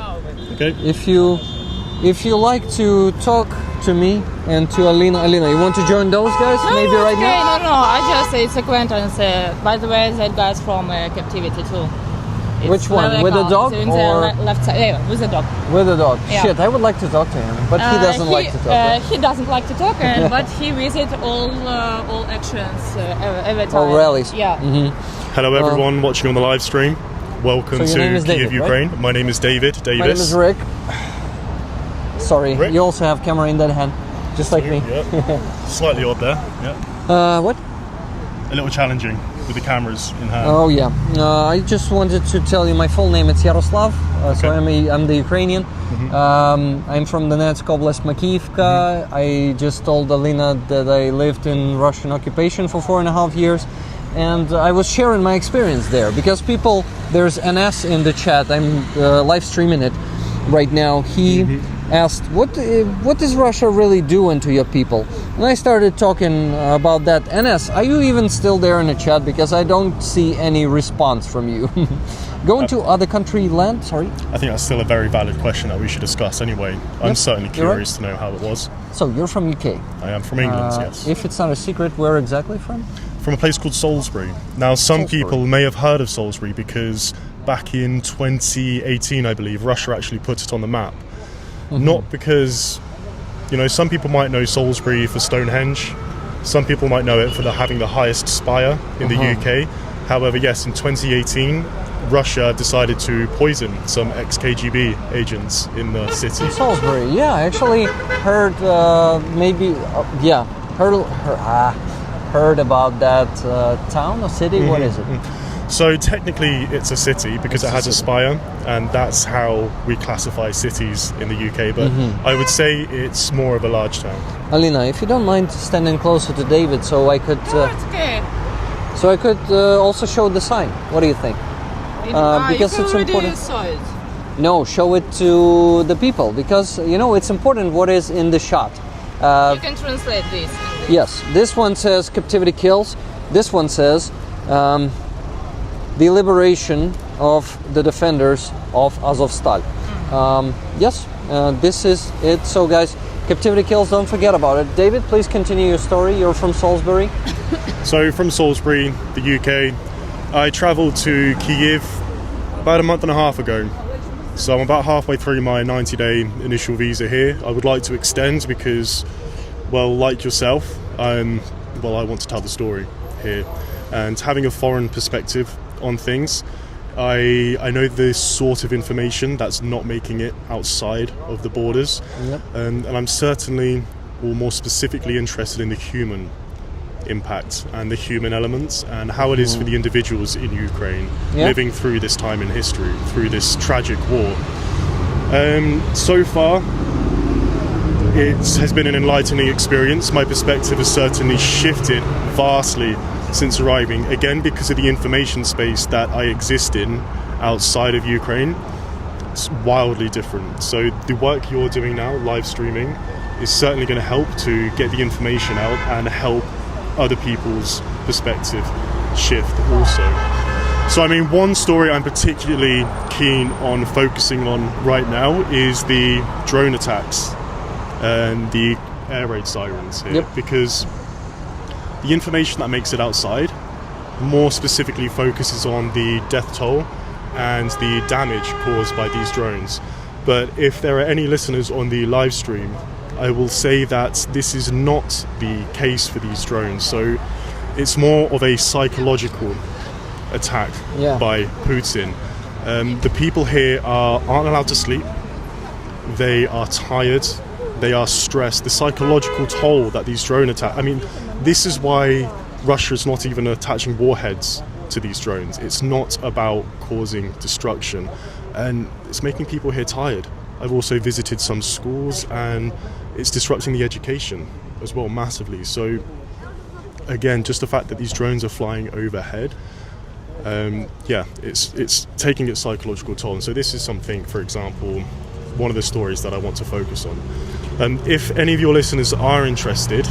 Okay. If you like to talk to me and to Alina, you want to join those guys? Maybe right now? No, I just, it's acquaintance. By the way, that guy's from captivity too. It's Which one? With the dog in or the left side? Yeah, with the dog. with the dog? Yeah. Shit, I would like to talk to him, but he doesn't like to talk. He doesn't like to talk, but he visits all actions every time. All rallies. Yeah. Hello everyone watching on the live stream. Welcome So your to name is Kiev, David, right? Ukraine. My name is David Davis. My name is Rick. Sorry, Rick? you also have camera in that hand, just like me. Yeah. Slightly odd there. Yeah. What? A little challenging with the cameras in hand. Oh yeah. I just wanted to tell you my full name. It's Yaroslav. So I'm the Ukrainian. I'm from Donetsk Oblast, Makivka. I just told Alina that I lived in Russian occupation for 4.5 years, and I was sharing my experience there because there's an S in the chat. I'm live streaming it right now. He asked, what is Russia really doing to your people? And I started talking about that. NS, are you even still there in the chat? Because I don't see any response from you. Going to other country land? Sorry? I think that's still a very valid question that we should discuss anyway. I'm certainly You're right. curious to know how it was. So you're from UK? I am from England, yes. If it's not a secret, where exactly from? From a place called Salisbury. Now, some people may have heard of Salisbury because back in 2018, I believe, Russia actually put it on the map. Not because, some people might know Salisbury for Stonehenge. Some people might know it for having the highest spire in the UK. However, yes, in 2018, Russia decided to poison some ex-KGB agents in the city. Salisbury, yeah, I actually heard heard about that town or city. What is it? So technically it's a city because it has a spire, and that's how we classify cities in the UK, but I would say it's more of a large town. Alina, if you don't mind standing closer to David so I could It's okay. also show the sign. What do you think? Because it's important. Saw it. No, show it to the people because it's important what is in the shot. You can translate this. Yes, this one says captivity kills. This one says the liberation of the defenders of Azovstal. Yes, this is it. So guys, captivity kills, don't forget about it. David, please continue your story. You're from Salisbury. So from Salisbury, the UK, I travelled to Kyiv about a month and a half ago. So I'm about halfway through my 90-day initial visa here. I would like to extend because, well, like yourself, I want to tell the story here. And having a foreign perspective on things, I know this sort of information that's not making it outside of the borders. Yep. And I'm certainly, or more specifically, interested in the human impact and the human elements and how it is for the individuals in Ukraine living through this time in history, through this tragic war. So far, it has been an enlightening experience. My perspective has certainly shifted vastly since arriving, again because of the information space that I exist in outside of Ukraine. It's wildly different. So the work you're doing now, live streaming, is certainly going to help to get the information out and help other people's perspective shift also. So one story I'm particularly keen on focusing on right now is the drone attacks and the air raid sirens here, because the information that makes it outside more specifically focuses on the death toll and the damage caused by these drones. But if there are any listeners on the live stream, I will say that this is not the case for these drones. So it's more of a psychological attack by Putin. The people here aren't allowed to sleep. They are tired. They are stressed. The psychological toll that these drone attacks... this is why Russia is not even attaching warheads to these drones. It's not about causing destruction. And it's making people here tired. I've also visited some schools and it's disrupting the education as well massively. So again, just the fact that these drones are flying overhead, yeah, it's taking its psychological toll. And so this is something, for example, one of the stories that I want to focus on. If any of your listeners are interested,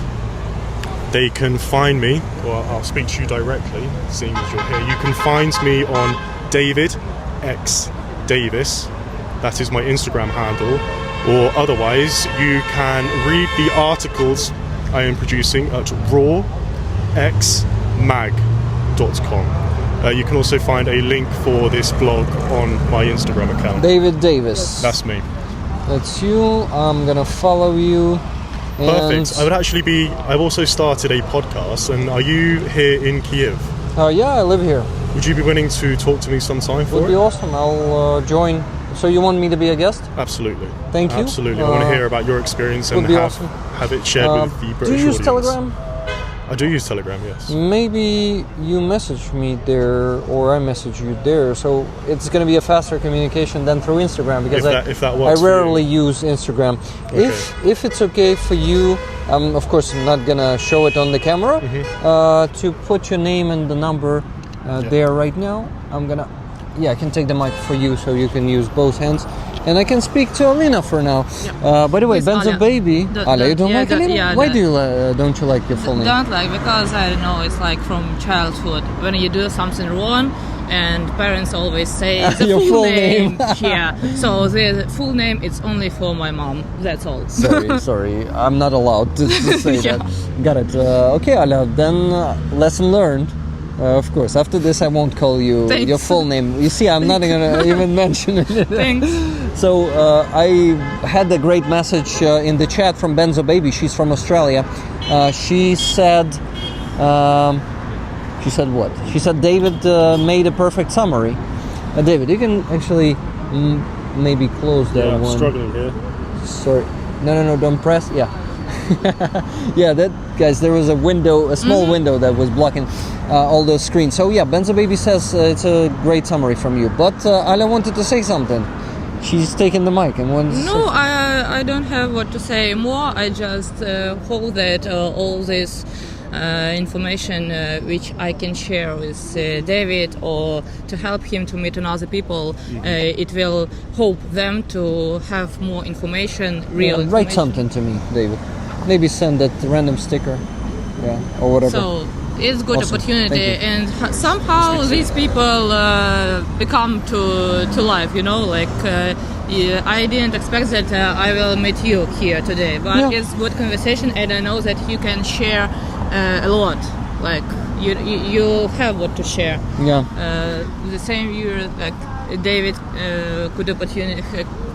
they can find me, or I'll speak to you directly, seeing as you're here. You can find me on David X Davis. That is my Instagram handle. Or otherwise, you can read the articles I am producing at rawxmag.com. You can also find a link for this blog on my Instagram account. David Davis. That's me. That's you. I'm gonna follow you. Perfect. I've also started a podcast, and are you here in Kiev? Yeah, I live here. Would you be willing to talk to me sometime for Would it? be awesome. I'll join. So you want me to be a guest? Absolutely. Thank you. Absolutely. I want to hear about your experience and awesome. have it shared with the British Do you use audience. Telegram? I do use Telegram, yes. Maybe you message me there, or I message you there. So it's going to be a faster communication than through Instagram, because If that works I rarely use Instagram. Okay. If it's okay for you, of course I'm not gonna show it on the camera. To put your name and the number there right now, I can take the mic for you, so you can use both hands. And I can speak to Alina for now. By the way, Yes, Ben's a Alia. baby. Alia, you don't like Alina? Yeah, Why don't you like your full name? Don't like, because I don't know, it's like from childhood. When you do something wrong, and parents always say the Your full name. Yeah. So the full name, it's only for my mom. That's all. Sorry, I'm not allowed to say Yeah. that. Got it. Okay, Alia, then lesson learned. Of course, after this I won't call you Thanks. your full name. You see, I'm not gonna even mention it. Thanks. So I had a great message in the chat from Benzo Baby. She's from Australia. She said what? She said David made a perfect summary. David, you can actually maybe close that I'm one. struggling here. Sorry. No, don't press. Yeah. Yeah, that, guys, there was a small window that was blocking all those screens. So yeah, Benzo Baby says it's a great summary from you. But Alia wanted to say something. She's taking the mic and wants. No, I don't have what to say more. I just hope that all this information which I can share with David, or to help him to meet another people, it will help them to have more information, real information. Write something to me, David. Maybe send that random sticker, or whatever. So it's good Awesome. opportunity, Thank you. and somehow these people become to life. You know, like I didn't expect that I will meet you here today, but Yeah. it's good conversation, and I know that you can share a lot. Like you have what to share. Yeah. The same year, like David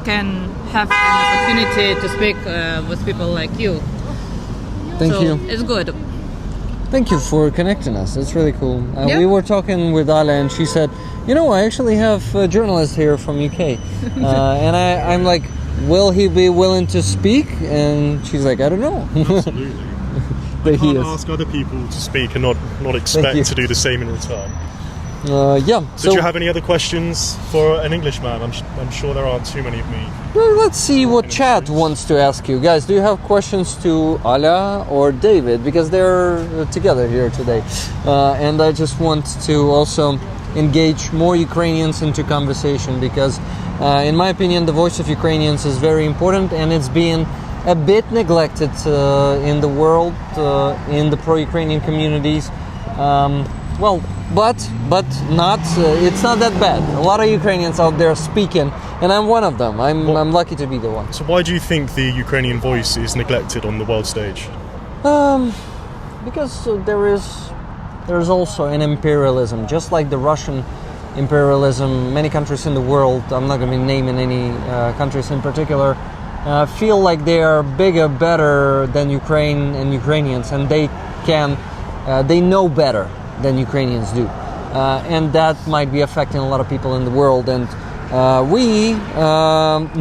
can have an opportunity to speak with people like you. Thank So you. it's good. Thank you for connecting us. It's really cool. Yeah. We were talking with Alia, and she said, I actually have a journalist here from UK. And I'm like, will he be willing to speak? And she's like, I don't know. Absolutely. But I he can't is. ask other people to speak and not you. expect to do the same in return. Yeah. Did you have any other questions for an Englishman? I'm sure there aren't too many of me. Well, let's see what chat wants to ask you. Guys, do you have questions to Alia or David? Because they're together here today. And I just want to also engage more Ukrainians into conversation, because in my opinion the voice of Ukrainians is very important, and it's being a bit neglected in the world, in the pro-Ukrainian communities. But not. It's not that bad. A lot of Ukrainians out there speaking, and I'm one of them. I'm lucky to be the one. So why do you think the Ukrainian voice is neglected on the world stage? Because there's also an imperialism, just like the Russian imperialism. Many countries in the world, I'm not going to be naming any countries in particular, feel like they are bigger, better than Ukraine and Ukrainians, and they know better than Ukrainians do, and that might be affecting a lot of people in the world. And we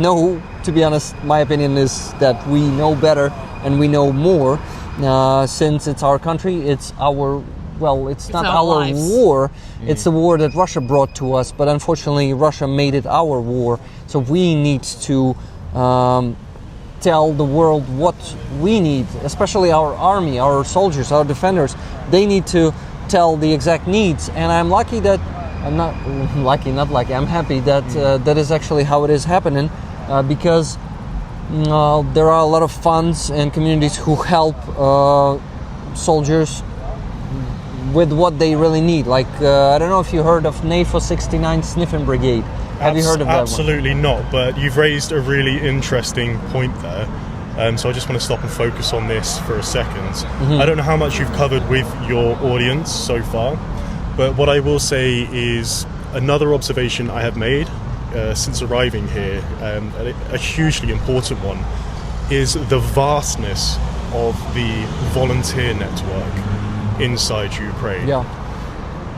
know, to be honest, my opinion is that we know better and we know more, since it's our country, it's our. Well, it's not our lives. war, it's the war that Russia brought to us, but unfortunately Russia made it our war, so we need to tell the world what we need, especially our army, our soldiers, our defenders. They need to tell the exact needs, and I'm lucky that not lucky. I'm happy that that is actually how it is happening, because there are a lot of funds and communities who help soldiers with what they really need. Like I don't know if you heard of NAFO 69 Sniffing Brigade. Have you heard of that? Absolutely not. But you've raised a really interesting point there. So I just want to stop and focus on this for a second. I don't know how much you've covered with your audience so far, but what I will say is another observation I have made since arriving here, a hugely important one, is the vastness of the volunteer network inside Ukraine. Yeah.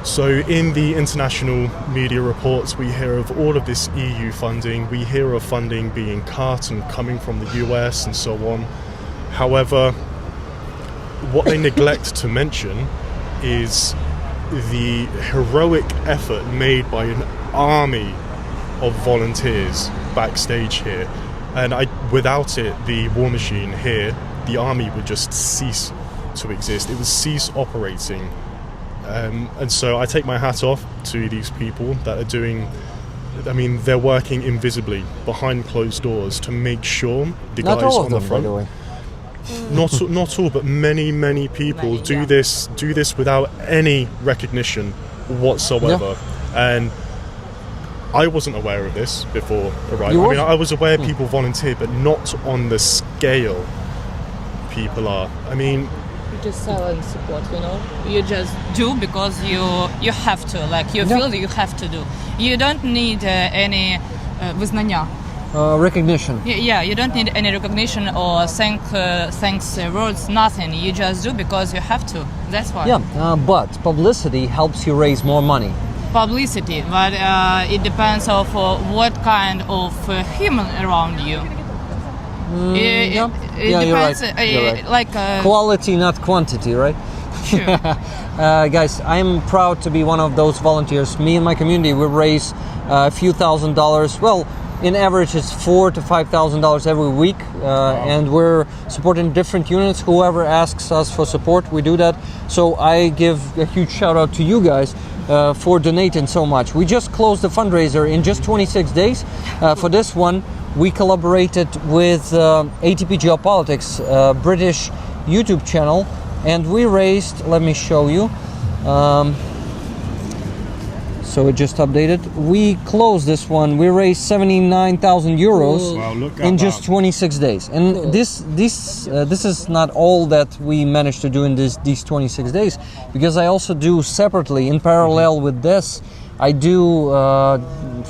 So in the international media reports, we hear of all of this EU funding. We hear of funding being cut and coming from the US and so on. However, what they neglect to mention is the heroic effort made by an army of volunteers backstage here. And without it, the war machine here, the army would just cease to exist. It would cease operating. And so I take my hat off to these people that are doing, I mean, they're working invisibly behind closed doors to make sure the Not guys all on of the them, front, by the way. not all, but many people do this without any recognition whatsoever. And I wasn't aware of this before arriving. I mean, I was aware people volunteer, but not on the scale people are. I mean, Just silent support, you know. You just do because you have to, like you feel you have to do. You don't need any визнання. Recognition. Yeah, you don't need any recognition or thanks words, nothing. You just do because you have to. That's why. Yeah, but publicity helps you raise more money. Publicity, but it depends of what kind of human around you. It Yeah, depends. you're right. Like Quality, not quantity, right? sure. Guys, I'm proud to be one of those volunteers. Me and my community, we raise a few $1,000s. Well, in average, it's $4,000 to $5,000 every week, and we're supporting different units. Whoever asks us for support, we do that. So I give a huge shout out to you guys for donating so much. We just closed the fundraiser in just 26 days. For this one, we collaborated with ATP Geopolitics, British YouTube channel, and we raised, let me show you, so it just updated. We closed this one, we raised 79,000 euros wow, look at in that. just 26 days. And this is not all that we managed to do in these 26 days, because I also do separately, in parallel with this, I do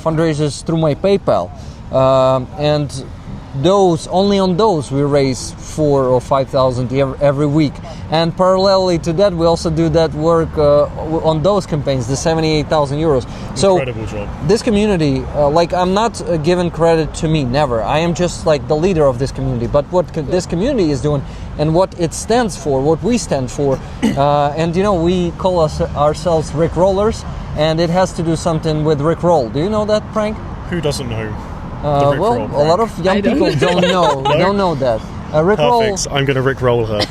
fundraisers through my PayPal. And only on those we raise 4,000 or 5,000 every week, and parallelly to that we also do that work on those campaigns, the 78,000 euros. So incredible job. this community, like, I'm not giving credit to me, never. I am just like the leader of this community, but what this community is doing and what it stands for, what we stand for, and you know, we call ourselves Rick Rollers, and it has to do something with Rick Roll. Do you know that, Frank? Who doesn't know? Well, a lot of young people don't know that. Rick Roll. Perfect. I'm going to Rick roll her.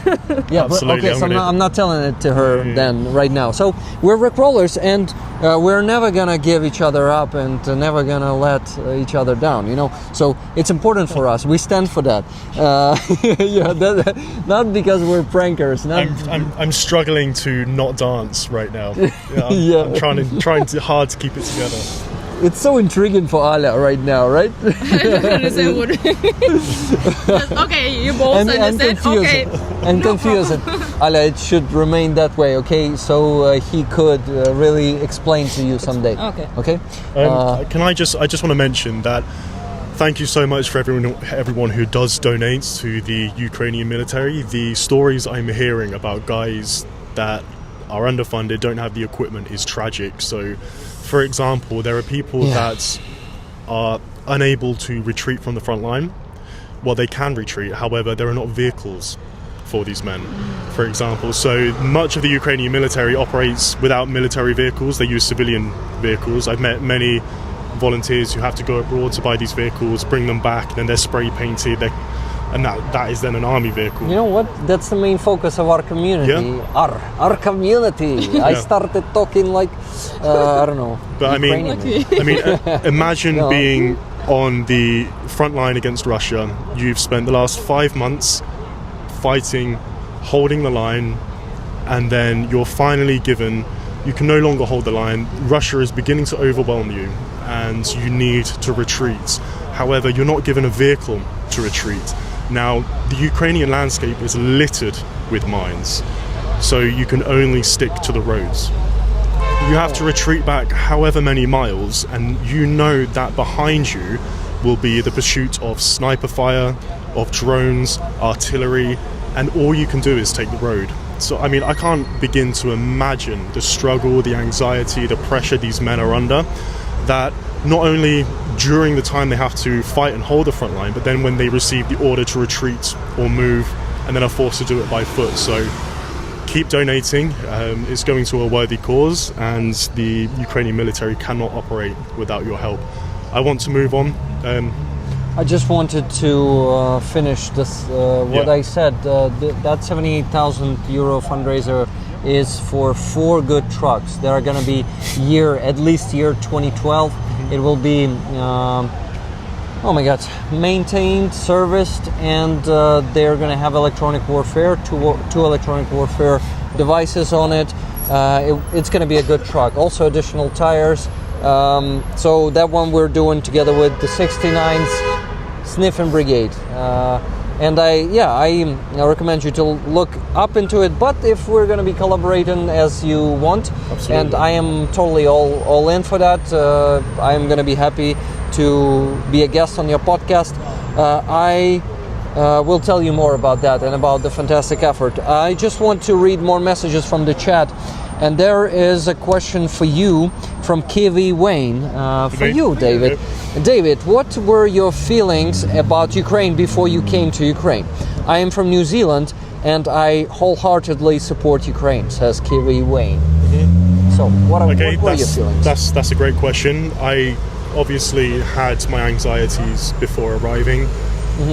Yeah, Absolutely. okay. So I'm not telling it to her then right now. So we're Rick Rollers, and we're never gonna give each other up and never gonna let each other down. You know. So it's important for us. We stand for that. Not because we're prankers. I'm struggling to not dance right now. Yeah, I'm trying hard to keep it together. It's so intriguing for Ala right now, right? I don't understand what. Okay, you both understand. Okay. And confusing. Ala, it should remain that way, okay? So he could really explain to you someday. Okay. Okay. I just want to mention that. Thank you so much for everyone who does donate to the Ukrainian military. The stories I'm hearing about guys that are underfunded, don't have the equipment, is tragic. So, for example, there are people that are unable to retreat from the front line. Well, they can retreat, however, there are not vehicles for these men, for example. So much of the Ukrainian military operates without military vehicles. They use civilian vehicles. I've met many volunteers who have to go abroad to buy these vehicles, bring them back, then they're spray painted, and that is then an army vehicle. You know what? That's the main focus of our community. Yeah. Our community. I started talking like I don't know. But imagine No. being on the front line against Russia. You've spent the last 5 months fighting, holding the line, and then you're finally given. You can no longer hold the line. Russia is beginning to overwhelm you, and you need to retreat. However, you're not given a vehicle to retreat. Now, the Ukrainian landscape is littered with mines, so you can only stick to the roads. You have to retreat back however many miles, and you know that behind you will be the pursuit of sniper fire, of drones, artillery, and all you can do is take the road. So, I can't begin to imagine the struggle, the anxiety, the pressure these men are under, that not only during the time they have to fight and hold the front line, but then when they receive the order to retreat or move, and then are forced to do it by foot. So keep donating. It's going to a worthy cause, and the Ukrainian military cannot operate without your help. I want to move on. I just wanted to finish this. What Yeah. I said. That 78,000 euro fundraiser is for 4 good trucks. They are going to be at least year 2012. It will be, maintained, serviced, and they're going to have electronic warfare, two electronic warfare devices on it. It's going to be a good truck. Also additional tires. So that one we're doing together with the 69th Sniffing Brigade. And I recommend you to look up into it. But if we're going to be collaborating as you want, Absolutely. and I am totally all in for that, I am going to be happy to be a guest on your podcast. I will tell you more about that and about the fantastic effort. I just want to read more messages from the chat. And there is a question for you from Kiwi Wayne. For you, David. David, what were your feelings about Ukraine before you came to Ukraine? I am from New Zealand and I wholeheartedly support Ukraine, says Kiwi Wayne. So, what were your feelings? That's a great question. I obviously had my anxieties before arriving.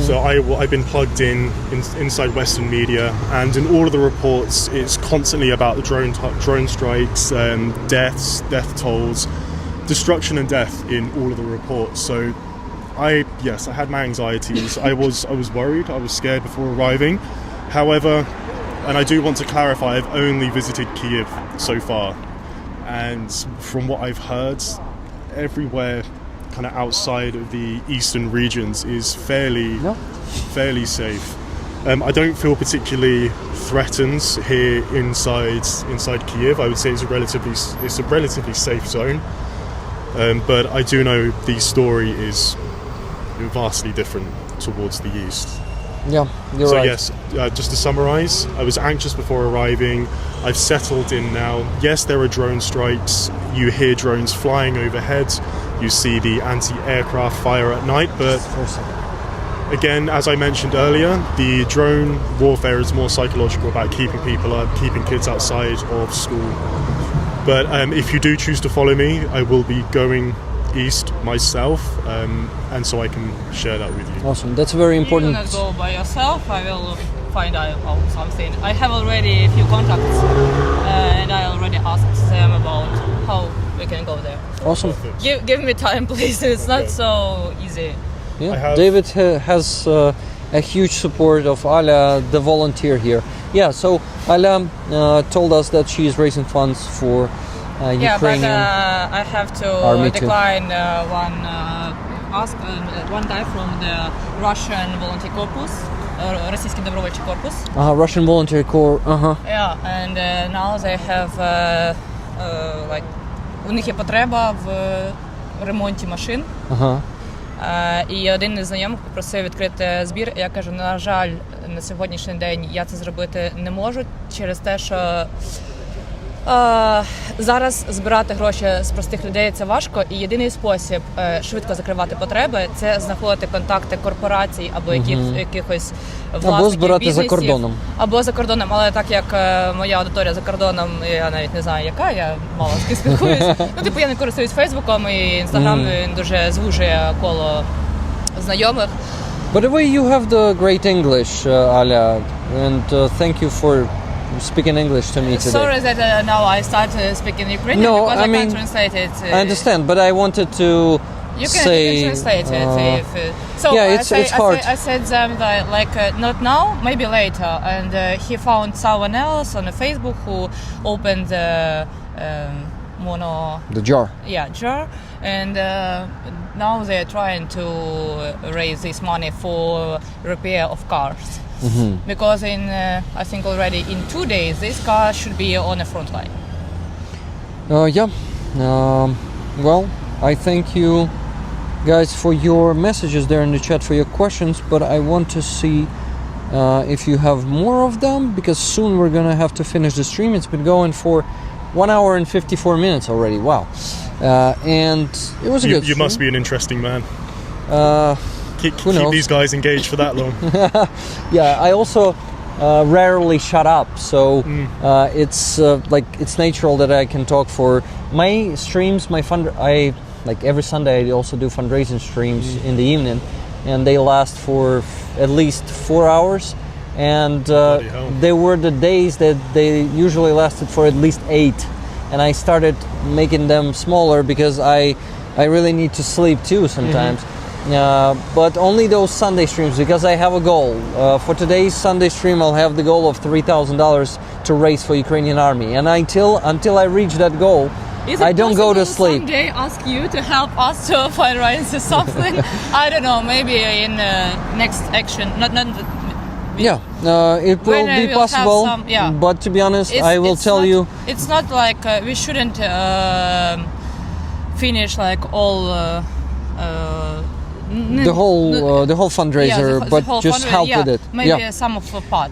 So I've been plugged inside Western media, and in all of the reports, it's constantly about the drone strikes, death tolls, destruction and death in all of the reports. So I had my anxieties. I was worried. I was scared before arriving. However, and I do want to clarify, I've only visited Kyiv so far, and from what I've heard, everywhere kind of outside of the eastern regions is fairly safe. I don't feel particularly threatened here inside Kyiv. I would say it's a relatively safe zone. But I do know the story is vastly different towards the east. Yeah, you're right. Yes, just to summarize, I was anxious before arriving. I've settled in now. Yes, there are drone strikes. You hear drones flying overhead. You see the anti-aircraft fire at night. But again, as I mentioned earlier, the drone warfare is more psychological, about keeping people up, keeping kids outside of school. But if you do choose to follow me, I will be going east myself, and so I can share that with you. Awesome, that's very important. You will not go by yourself. I will find out something. I have already a few contacts, and I already asked them about how we can go there. Awesome. Give me time, please. It's not so easy. Yeah, David has a huge support of Ala, the volunteer here. Yeah, so Ala told us that she is raising funds for Ukrainian. Yeah, but I have to decline one guy from the Russian volunteer corpus, Российский добровольчий корпус. Russian volunteer corps. Yeah, and now they have у них є потреба в ремонті машин. І один із знайомих попросив відкрити збір. Я кажу, на жаль, на сьогоднішній день я це зробити не можу через те, що зараз збирати гроші з простих людей – це важко, і єдиний спосіб швидко закривати потреби – це знаходити контакти корпорацій або якихось власників або збирати бізнесів. за кордоном. Або за кордоном, але так як моя аудиторія за кордоном, я навіть не знаю яка, я мало з ким спілкуюсь. Я не користуюсь Фейсбуком, і Інстаграм він дуже звужує коло знайомих. By the way, you have the great English, Alia, and thank you for speaking English to me today. Sorry that now I start speaking Ukrainian No, because I I mean, can't translate it. I understand, but I wanted to You say... can translate it. So yeah, it's hard. I said them that not now, maybe later. And he found someone else on Facebook who opened the mono. The jar. Yeah, jar. And now they are trying to raise this money for repair of cars. Mm-hmm. Because I think already in 2 days this car should be on the front line. Yeah. Well, I thank you guys for your messages there in the chat, for your questions, but I want to see if you have more of them, because soon we're gonna have to finish the stream. It's been going for 1 hour and 54 minutes already. Wow. And it was a good You stream. must be an interesting man. Keep these guys engaged for that long. Yeah, I also rarely shut up, so it's it's natural that I can talk for my streams. I every Sunday I also do fundraising streams in the evening, and they last for at least 4 hours. And there were the days that they usually lasted for at least 8, and I started making them smaller because I really need to sleep too sometimes. But only those Sunday streams, because I have a goal. For today's Sunday stream, I'll have the goal of $3,000 to raise for Ukrainian army, and until I reach that goal, I don't go to sleep. Someday ask you to help us to fundraise something? I don't know. Maybe in next action. Not. Yeah, it will be possible. But to be honest, I will tell you. It's not like we shouldn't finish all. The whole fundraiser, but just help with it. Maybe some of the part.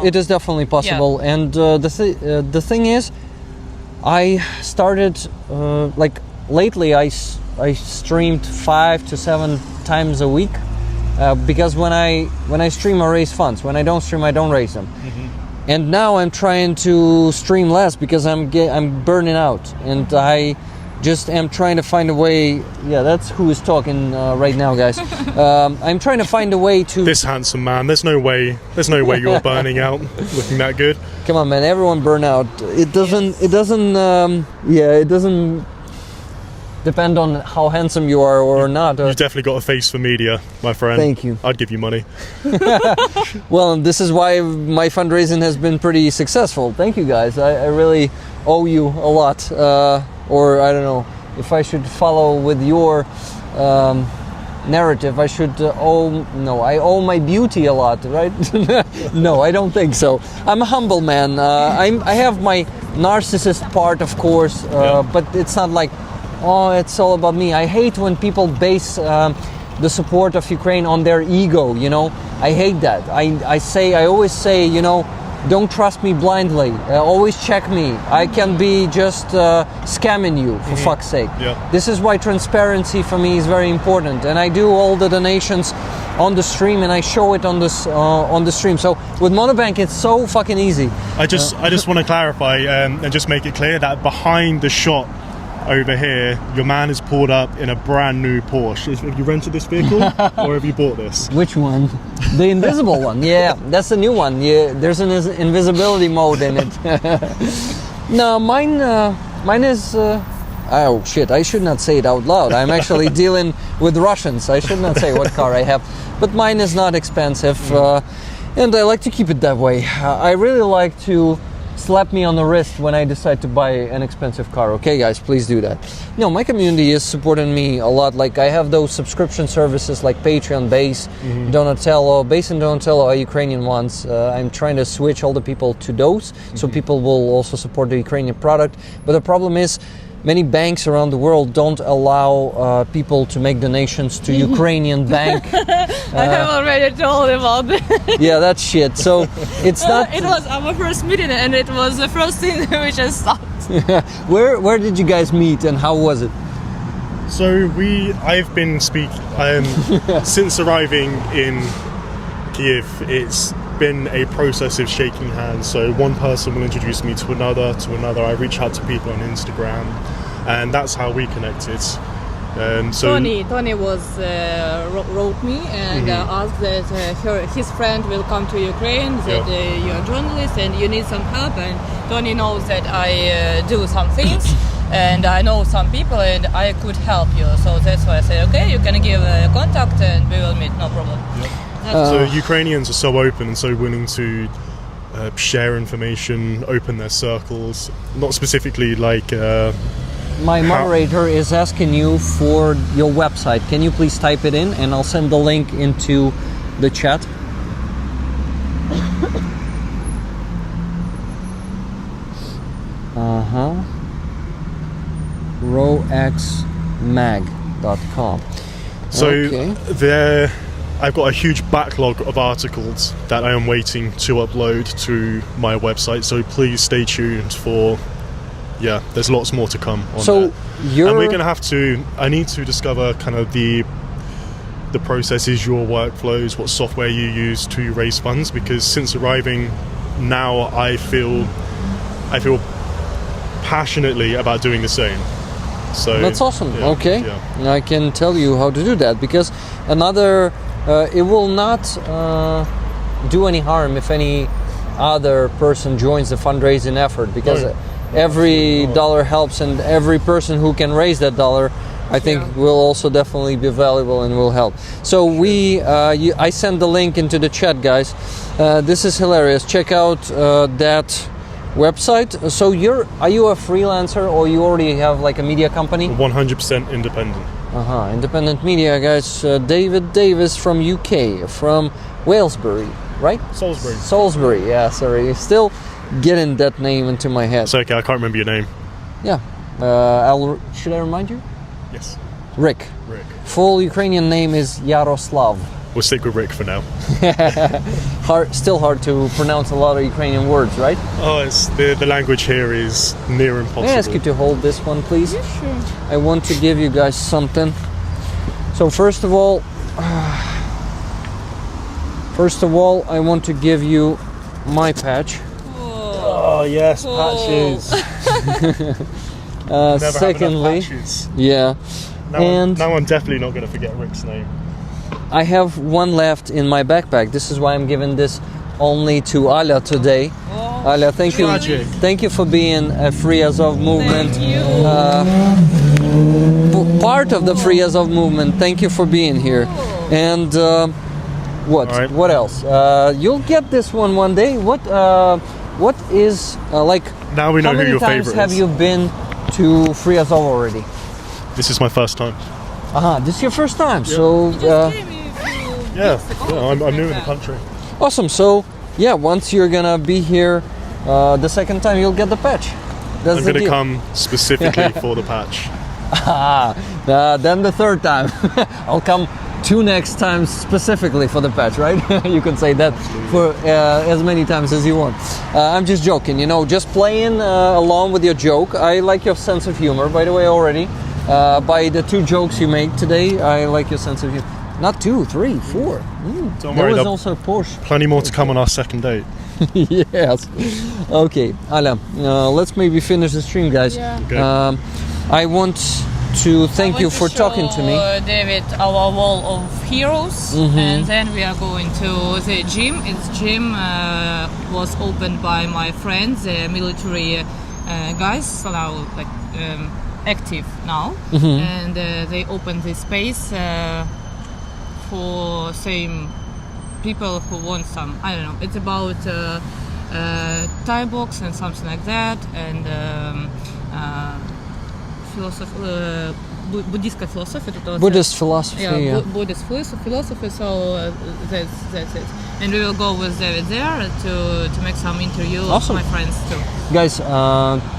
It is definitely possible, and the thing is, I started lately. I streamed 5 to 7 times a week because when I stream, I raise funds. When I don't stream, I don't raise them. Mm-hmm. And now I'm trying to stream less because I'm burning out, and I just am trying to find a way. Yeah, that's who is talking right now, guys. I'm trying to find a way to. This handsome man. There's no way you're burning out, looking that good. Come on, man. Everyone burn out. It doesn't. It doesn't. It doesn't depend on how handsome you are or not. You've definitely got a face for media, my friend. Thank you. I'd give you money. Well, this is why my fundraising has been pretty successful. Thank you, guys. I really owe you a lot. Or I don't know if I should follow with your narrative. I should I owe my beauty a lot, right? No, I don't think so. I'm a humble man. I have my narcissist part, of course, but it's not like, it's all about me. I hate when people base the support of Ukraine on their ego. I hate that. I always say, don't trust me blindly. Always check me. I can be just scamming you, for fuck's sake. Yeah. This is why transparency for me is very important. And I do all the donations on the stream, and I show it on the stream. So with Monobank, it's so fucking easy. I just want to clarify and just make it clear that behind the shot over here, your man is pulled up in a brand new Porsche. Have you rented this vehicle or have you bought this? Which one? The invisible one. Yeah, that's the new one. Yeah, there's an invisibility mode in it. No, mine is. Oh shit! I should not say it out loud. I'm actually dealing with Russians. I should not say what car I have, but mine is not expensive, and I like to keep it that way. I really like to slap me on the wrist when I decide to buy an expensive car. Okay, guys, please do that. No, my community is supporting me a lot. Like, I have those subscription services like Patreon, Base, Donatello. Base and Donatello are Ukrainian ones. I'm trying to switch all the people to those, so people will also support the Ukrainian product. But the problem is, many banks around the world don't allow people to make donations to Ukrainian bank. I have already told about that. Yeah, that's shit. So it's not. It was our first meeting, and it was the first thing which I stopped. Where did you guys meet, and how was it? So I've been since arriving in Kiev. It's been a process of shaking hands. So one person will introduce me to another. I reach out to people on Instagram, and that's how we connected. Tony was wrote me and asked that his friend will come to Ukraine, that you're a journalist and you need some help, and Tony knows that I do some things and I know some people and I could help you, so that's why I said, okay, you can give a contact and we will meet, no problem. So Ukrainians are so open and so willing to share information, open their circles, not specifically like... My moderator is asking you for your website. Can you please type it in and I'll send the link into the chat. rowxmag.com. So okay. I've got a huge backlog of articles that I am waiting to upload to my website, so please stay tuned for... Yeah, there's lots more to come on so there. And we're going to have to... I need to discover kind of the processes, your workflows, what software you use to raise funds, because since arriving now, I feel passionately about doing the same. So that's awesome. Yeah, okay. Yeah. I can tell you how to do that, because it will not do any harm if any other person joins the fundraising effort, because every dollar helps, and every person who can raise that dollar, I think, will also definitely be valuable and will help. So I send the link into the chat, guys. This is hilarious. Check out that website. So are you a freelancer, or you already have like a media company? 100% independent. Independent media, guys. David Davis from UK, from Walesbury, right? Salisbury. Yeah, sorry. Still getting that name into my head. It's okay, I can't remember your name. Yeah. Should I remind you? Yes. Rick. Full Ukrainian name is Yaroslav. We'll stick with Rick for now. Still hard to pronounce a lot of Ukrainian words, right? Oh, the language here is near impossible. May I ask you to hold this one, please? Yeah, sure. I want to give you guys something. So first of all, I want to give you my patch. Oh yes, patches. Secondly, patches. yeah. Now I'm definitely not going to forget Rick's name. I have one left in my backpack. This is why I'm giving this only to Alia today. Alia, thank you for being a Free Azov movement. Part of the Free Azov movement. Thank you for being here. And what else? You'll get this one day. What is like? Now we know who your favorite is. How many times have you been to Free Azov already? This is my first time. This is your first time. Yeah. So I'm new in the country. Awesome. So once you're gonna be here, the second time you'll get the patch. I'm gonna come specifically for the patch. Then the third time, I'll come 2 next times specifically for the patch, right? You can say that for as many times as you want. I'm just joking, just playing along with your joke. I like your sense of humor, by the way, already. By the 2 jokes you made today, I like your sense of humor. Not 2, 3, 4. Don't there worry, was also a Porsche. Plenty more to come on our second date. Yes. Okay, Alia, let's maybe finish the stream, guys. Yeah. Okay. I want to thank you for talking to me. David, our wall of heroes, and then we are going to the gym. Its gym was opened by my friends, the military guys, so now like active now, and they opened this space for same people who want some. I don't know. It's about Thai box and something like that, and Buddhist philosophy. Buddhist philosophy. Buddhist philosophy. So that's it. And we will go with David there to make some interview with my friends too. Guys,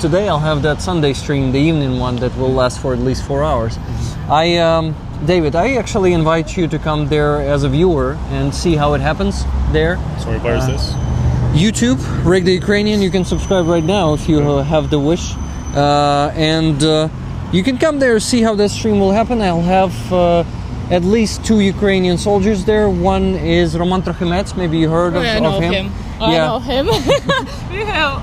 today I'll have that Sunday stream, the evening one that will last for at least 4 hours. David, I actually invite you to come there as a viewer and see how it happens there. Sorry, where is this? YouTube, Rick the Ukrainian. You can subscribe right now if you have the wish. And you can come there, see how that stream will happen. I'll have at least 2 Ukrainian soldiers there. One is Roman Trochimets. Maybe you heard of him. I know him. We have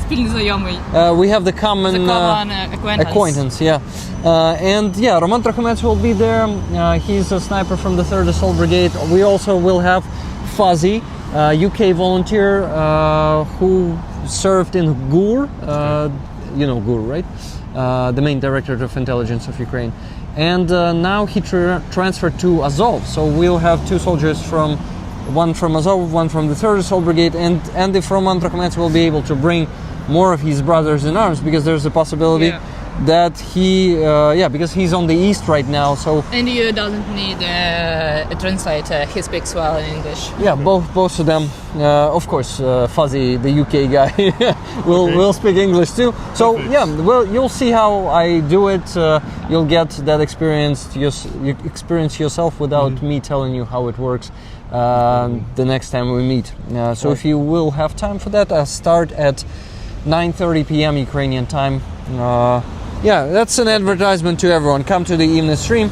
спільний знайомий. We have the common, acquaintance, yeah. And yeah, Roman Trachomets will be there. He's a sniper from the 3rd Assault Brigade. We also will have Fuzzy, UK volunteer who served in GUR. You know GUR, right? The main Directorate of Intelligence of Ukraine. And now he transferred to Azov. So we'll have 2 soldiers one from Azov, one from the 3rd Assault Brigade, and if Roman Trachomets will be able to bring more of his brothers in arms, because there's a possibility that he, because he's on the east right now, so... And you doesn't need a translator, he speaks well in English. Yeah, both of them. Of course, Fuzzy, the UK guy, will speak English too. So yeah, well, you'll see how I do it. You'll get that experience yourself without me telling you how it works the next time we meet. So if you will have time for that, I'll start at 9:30 p.m. Ukrainian time. Yeah, that's an advertisement to everyone. Come to the evening stream.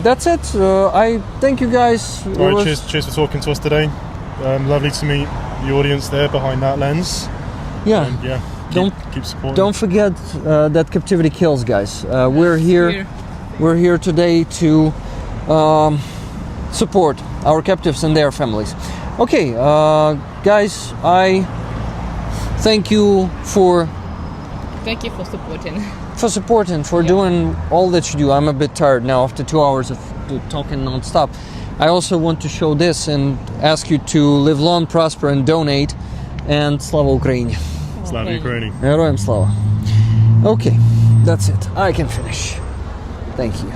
That's it. I thank you guys. All right, cheers for talking to us today. Lovely to meet the audience there behind that lens. Yeah. And keep supporting. Don't forget that captivity kills, guys. We're here today to support our captives and their families. Okay, guys, I thank you for supporting. For doing all that you do. I'm a bit tired now after 2 hours of talking non-stop. I also want to show this and ask you to live long, prosper, and donate. And Slava Ukraini. Slava Ukraini. Героям слава. Okay, that's it. I can finish. Thank you.